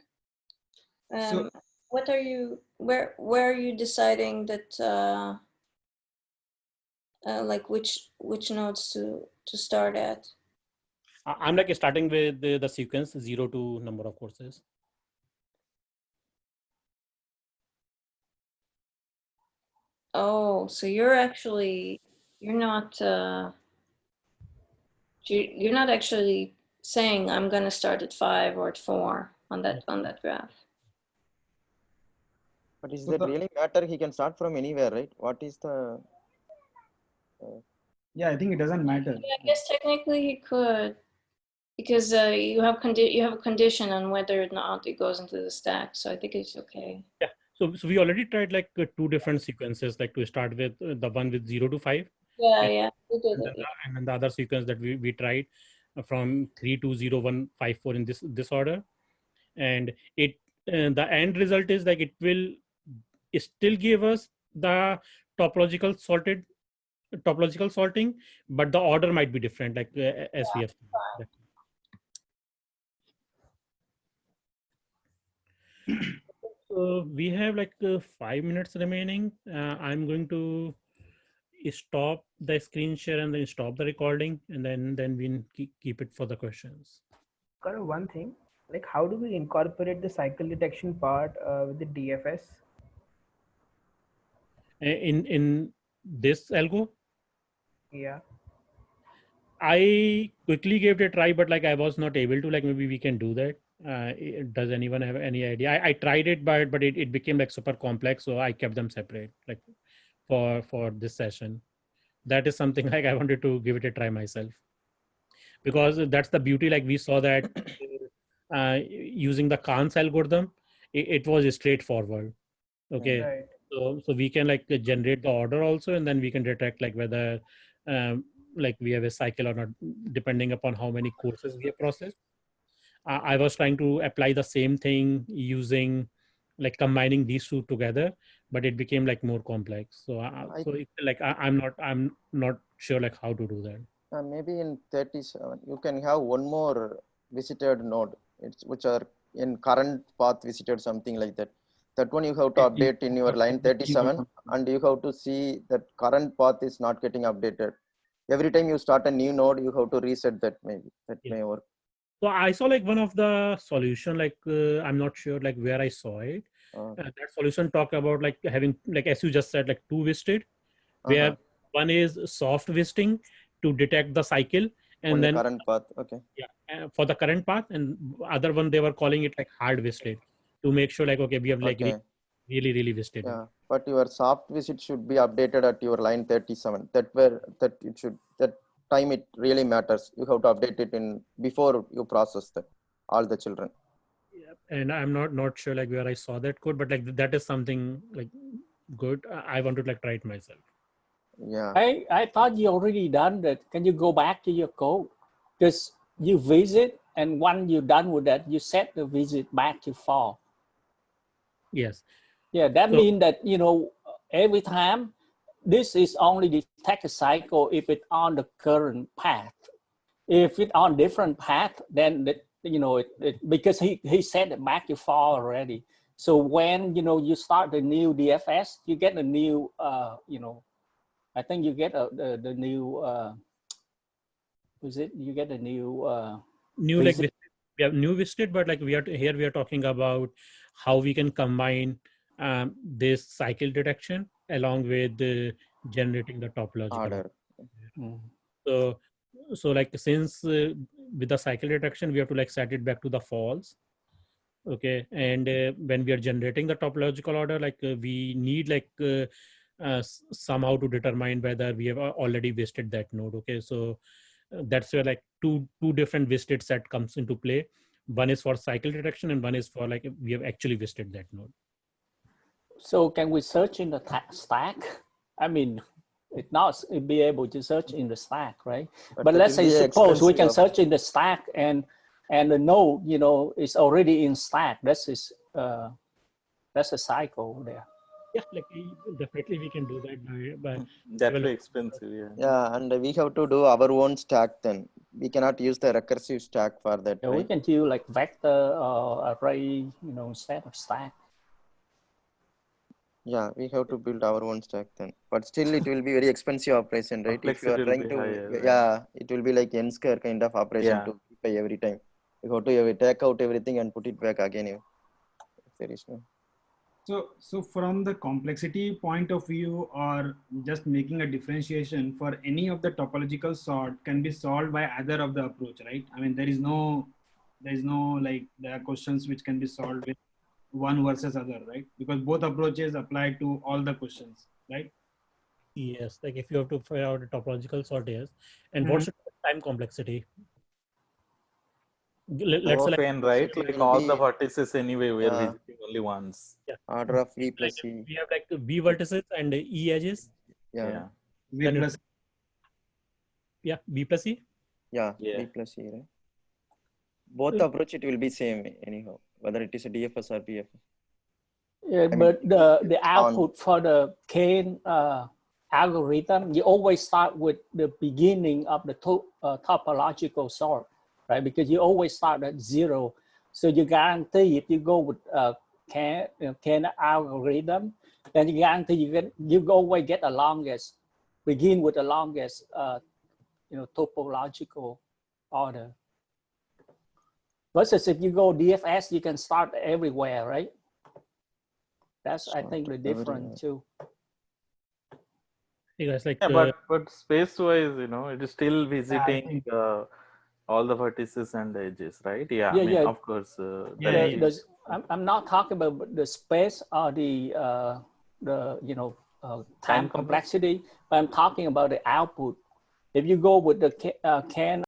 what are you? Where are you deciding that? Like which nodes to start at? I'm like starting with the sequence 0 to number of courses. Oh, so you're not you're not actually saying I'm going to start at 5 or at 4 on that graph. But does that really matter? He can start from anywhere, right? What is the? Yeah, I think it doesn't matter. Yeah, I guess technically he could, because you have a condition on whether or not it goes into the stack. So I think it's okay. Yeah. So we already tried like 2 different sequences, like to start with the one with 0 to 5. Yeah, we did it. And then the other sequence that we tried from 3 to 0, 1, 5, 4 in this order. And the end result is like it will still give us the topological sorting, but the order might be different, like as we have seen. So we have like 5 minutes remaining. I'm going to stop the screen share and then stop the recording, and then we keep it for the questions. One thing, like how do we incorporate the cycle detection part with the DFS? In this algo? Yeah. I quickly gave it a try, but like I was not able to, like maybe we can do that. Does anyone have any idea? I tried it, but it became like super complex. So I kept them separate, like for this session. That is something like I wanted to give it a try myself, because that's the beauty. Like we saw that using the Khan's algorithm, it was straightforward. Okay. Right. So we can like generate the order also, and then we can detect like whether like we have a cycle or not, depending upon how many courses we have processed. I was trying to apply the same thing using like combining these two together, but it became like more complex. So I'm not sure like how to do that. Maybe in 37 you can have one more visited node, which are in current path visited, something like that. That one you have to update in your line 37, and you have to see that current path is not getting updated. Every time you start a new node, you have to reset that. Maybe that may work. So I saw like one of the solution, like I'm not sure like where I saw it. That solution talk about like having, like as you just said, like two visited, where one is soft visiting to detect the cycle, and then current path. Okay. Yeah, for the current path, and other one they were calling it like hard visited to make sure like okay we have like really visited. Yeah, but your soft visit should be updated at your line 37. That time it really matters. You have to update it in before you process all the children. Yeah, and I'm not sure like where I saw that code, but like that is something like good. I want to like try it myself. Yeah. I thought you already done that. Can you go back to your code? Because you visit, and when you're done with that, you set the visit back to false. Yes. Yeah, that means that, you know, every time this is only detect a cycle if it's on the current path. If it's on different path, then you know because he set it back to false already. So when you start the new DFS, you get a new I think you get the new you get a new new visit. Like we have new visited, but like we are talking about how we can combine this cycle detection along with generating the topological order. So like since with the cycle detection we have to like set it back to the false. Okay, and when we are generating the topological order, like we need like somehow to determine whether we have already visited that node. Okay, so that's where like two different visited set comes into play. One is for cycle detection and one is for like we have actually visited that node. So can we search in the stack? I mean, it'd be able to search in the stack, right? But let's say suppose we can search in the stack and the node, is already in stack. That's a cycle there. Yeah, like definitely we can do that, but that's very expensive. Yeah, and we have to do our own stack. Then we cannot use the recursive stack for that. Yeah, right? We can do like vector array, instead of stack. Yeah, we have to build our own stack then, but still it will be very expensive operation, right? If you are trying to, it will be like n-square kind of operation to pay every time. You have to take out everything and put it back again. If there is no. So from the complexity point of view, or just making a differentiation for any of the topological sort can be solved by either of the approach, right? I mean, there is no like there are questions which can be solved with one versus other, right? Because both approaches apply to all the questions, right? Yes, like if you have to figure out a topological sort, yes. And what's the time complexity? Let's select n, right? Like all the vertices anyway, we are visiting only once. Yeah. Order of v plus e. We have like v vertices and e edges. Yeah. V plus. Yeah, v plus e. Yeah, v plus e, right? Both approach it will be same anyhow, whether it is a DFS or BFS. Yeah, but the output for the Kane algorithm, you always start with the beginning of the topological sort, right? Because you always start at 0. So you guarantee if you go with Kane algorithm, then you guarantee you always get the longest, begin with the longest, topological order. Versus if you go DFS, you can start everywhere, right? That's, I think, the difference too. You guys like but space-wise, it is still visiting all the vertices and the edges, right? Yeah, I mean, of course. I'm not talking about the space or the time complexity, but I'm talking about the output. If you go with the Kane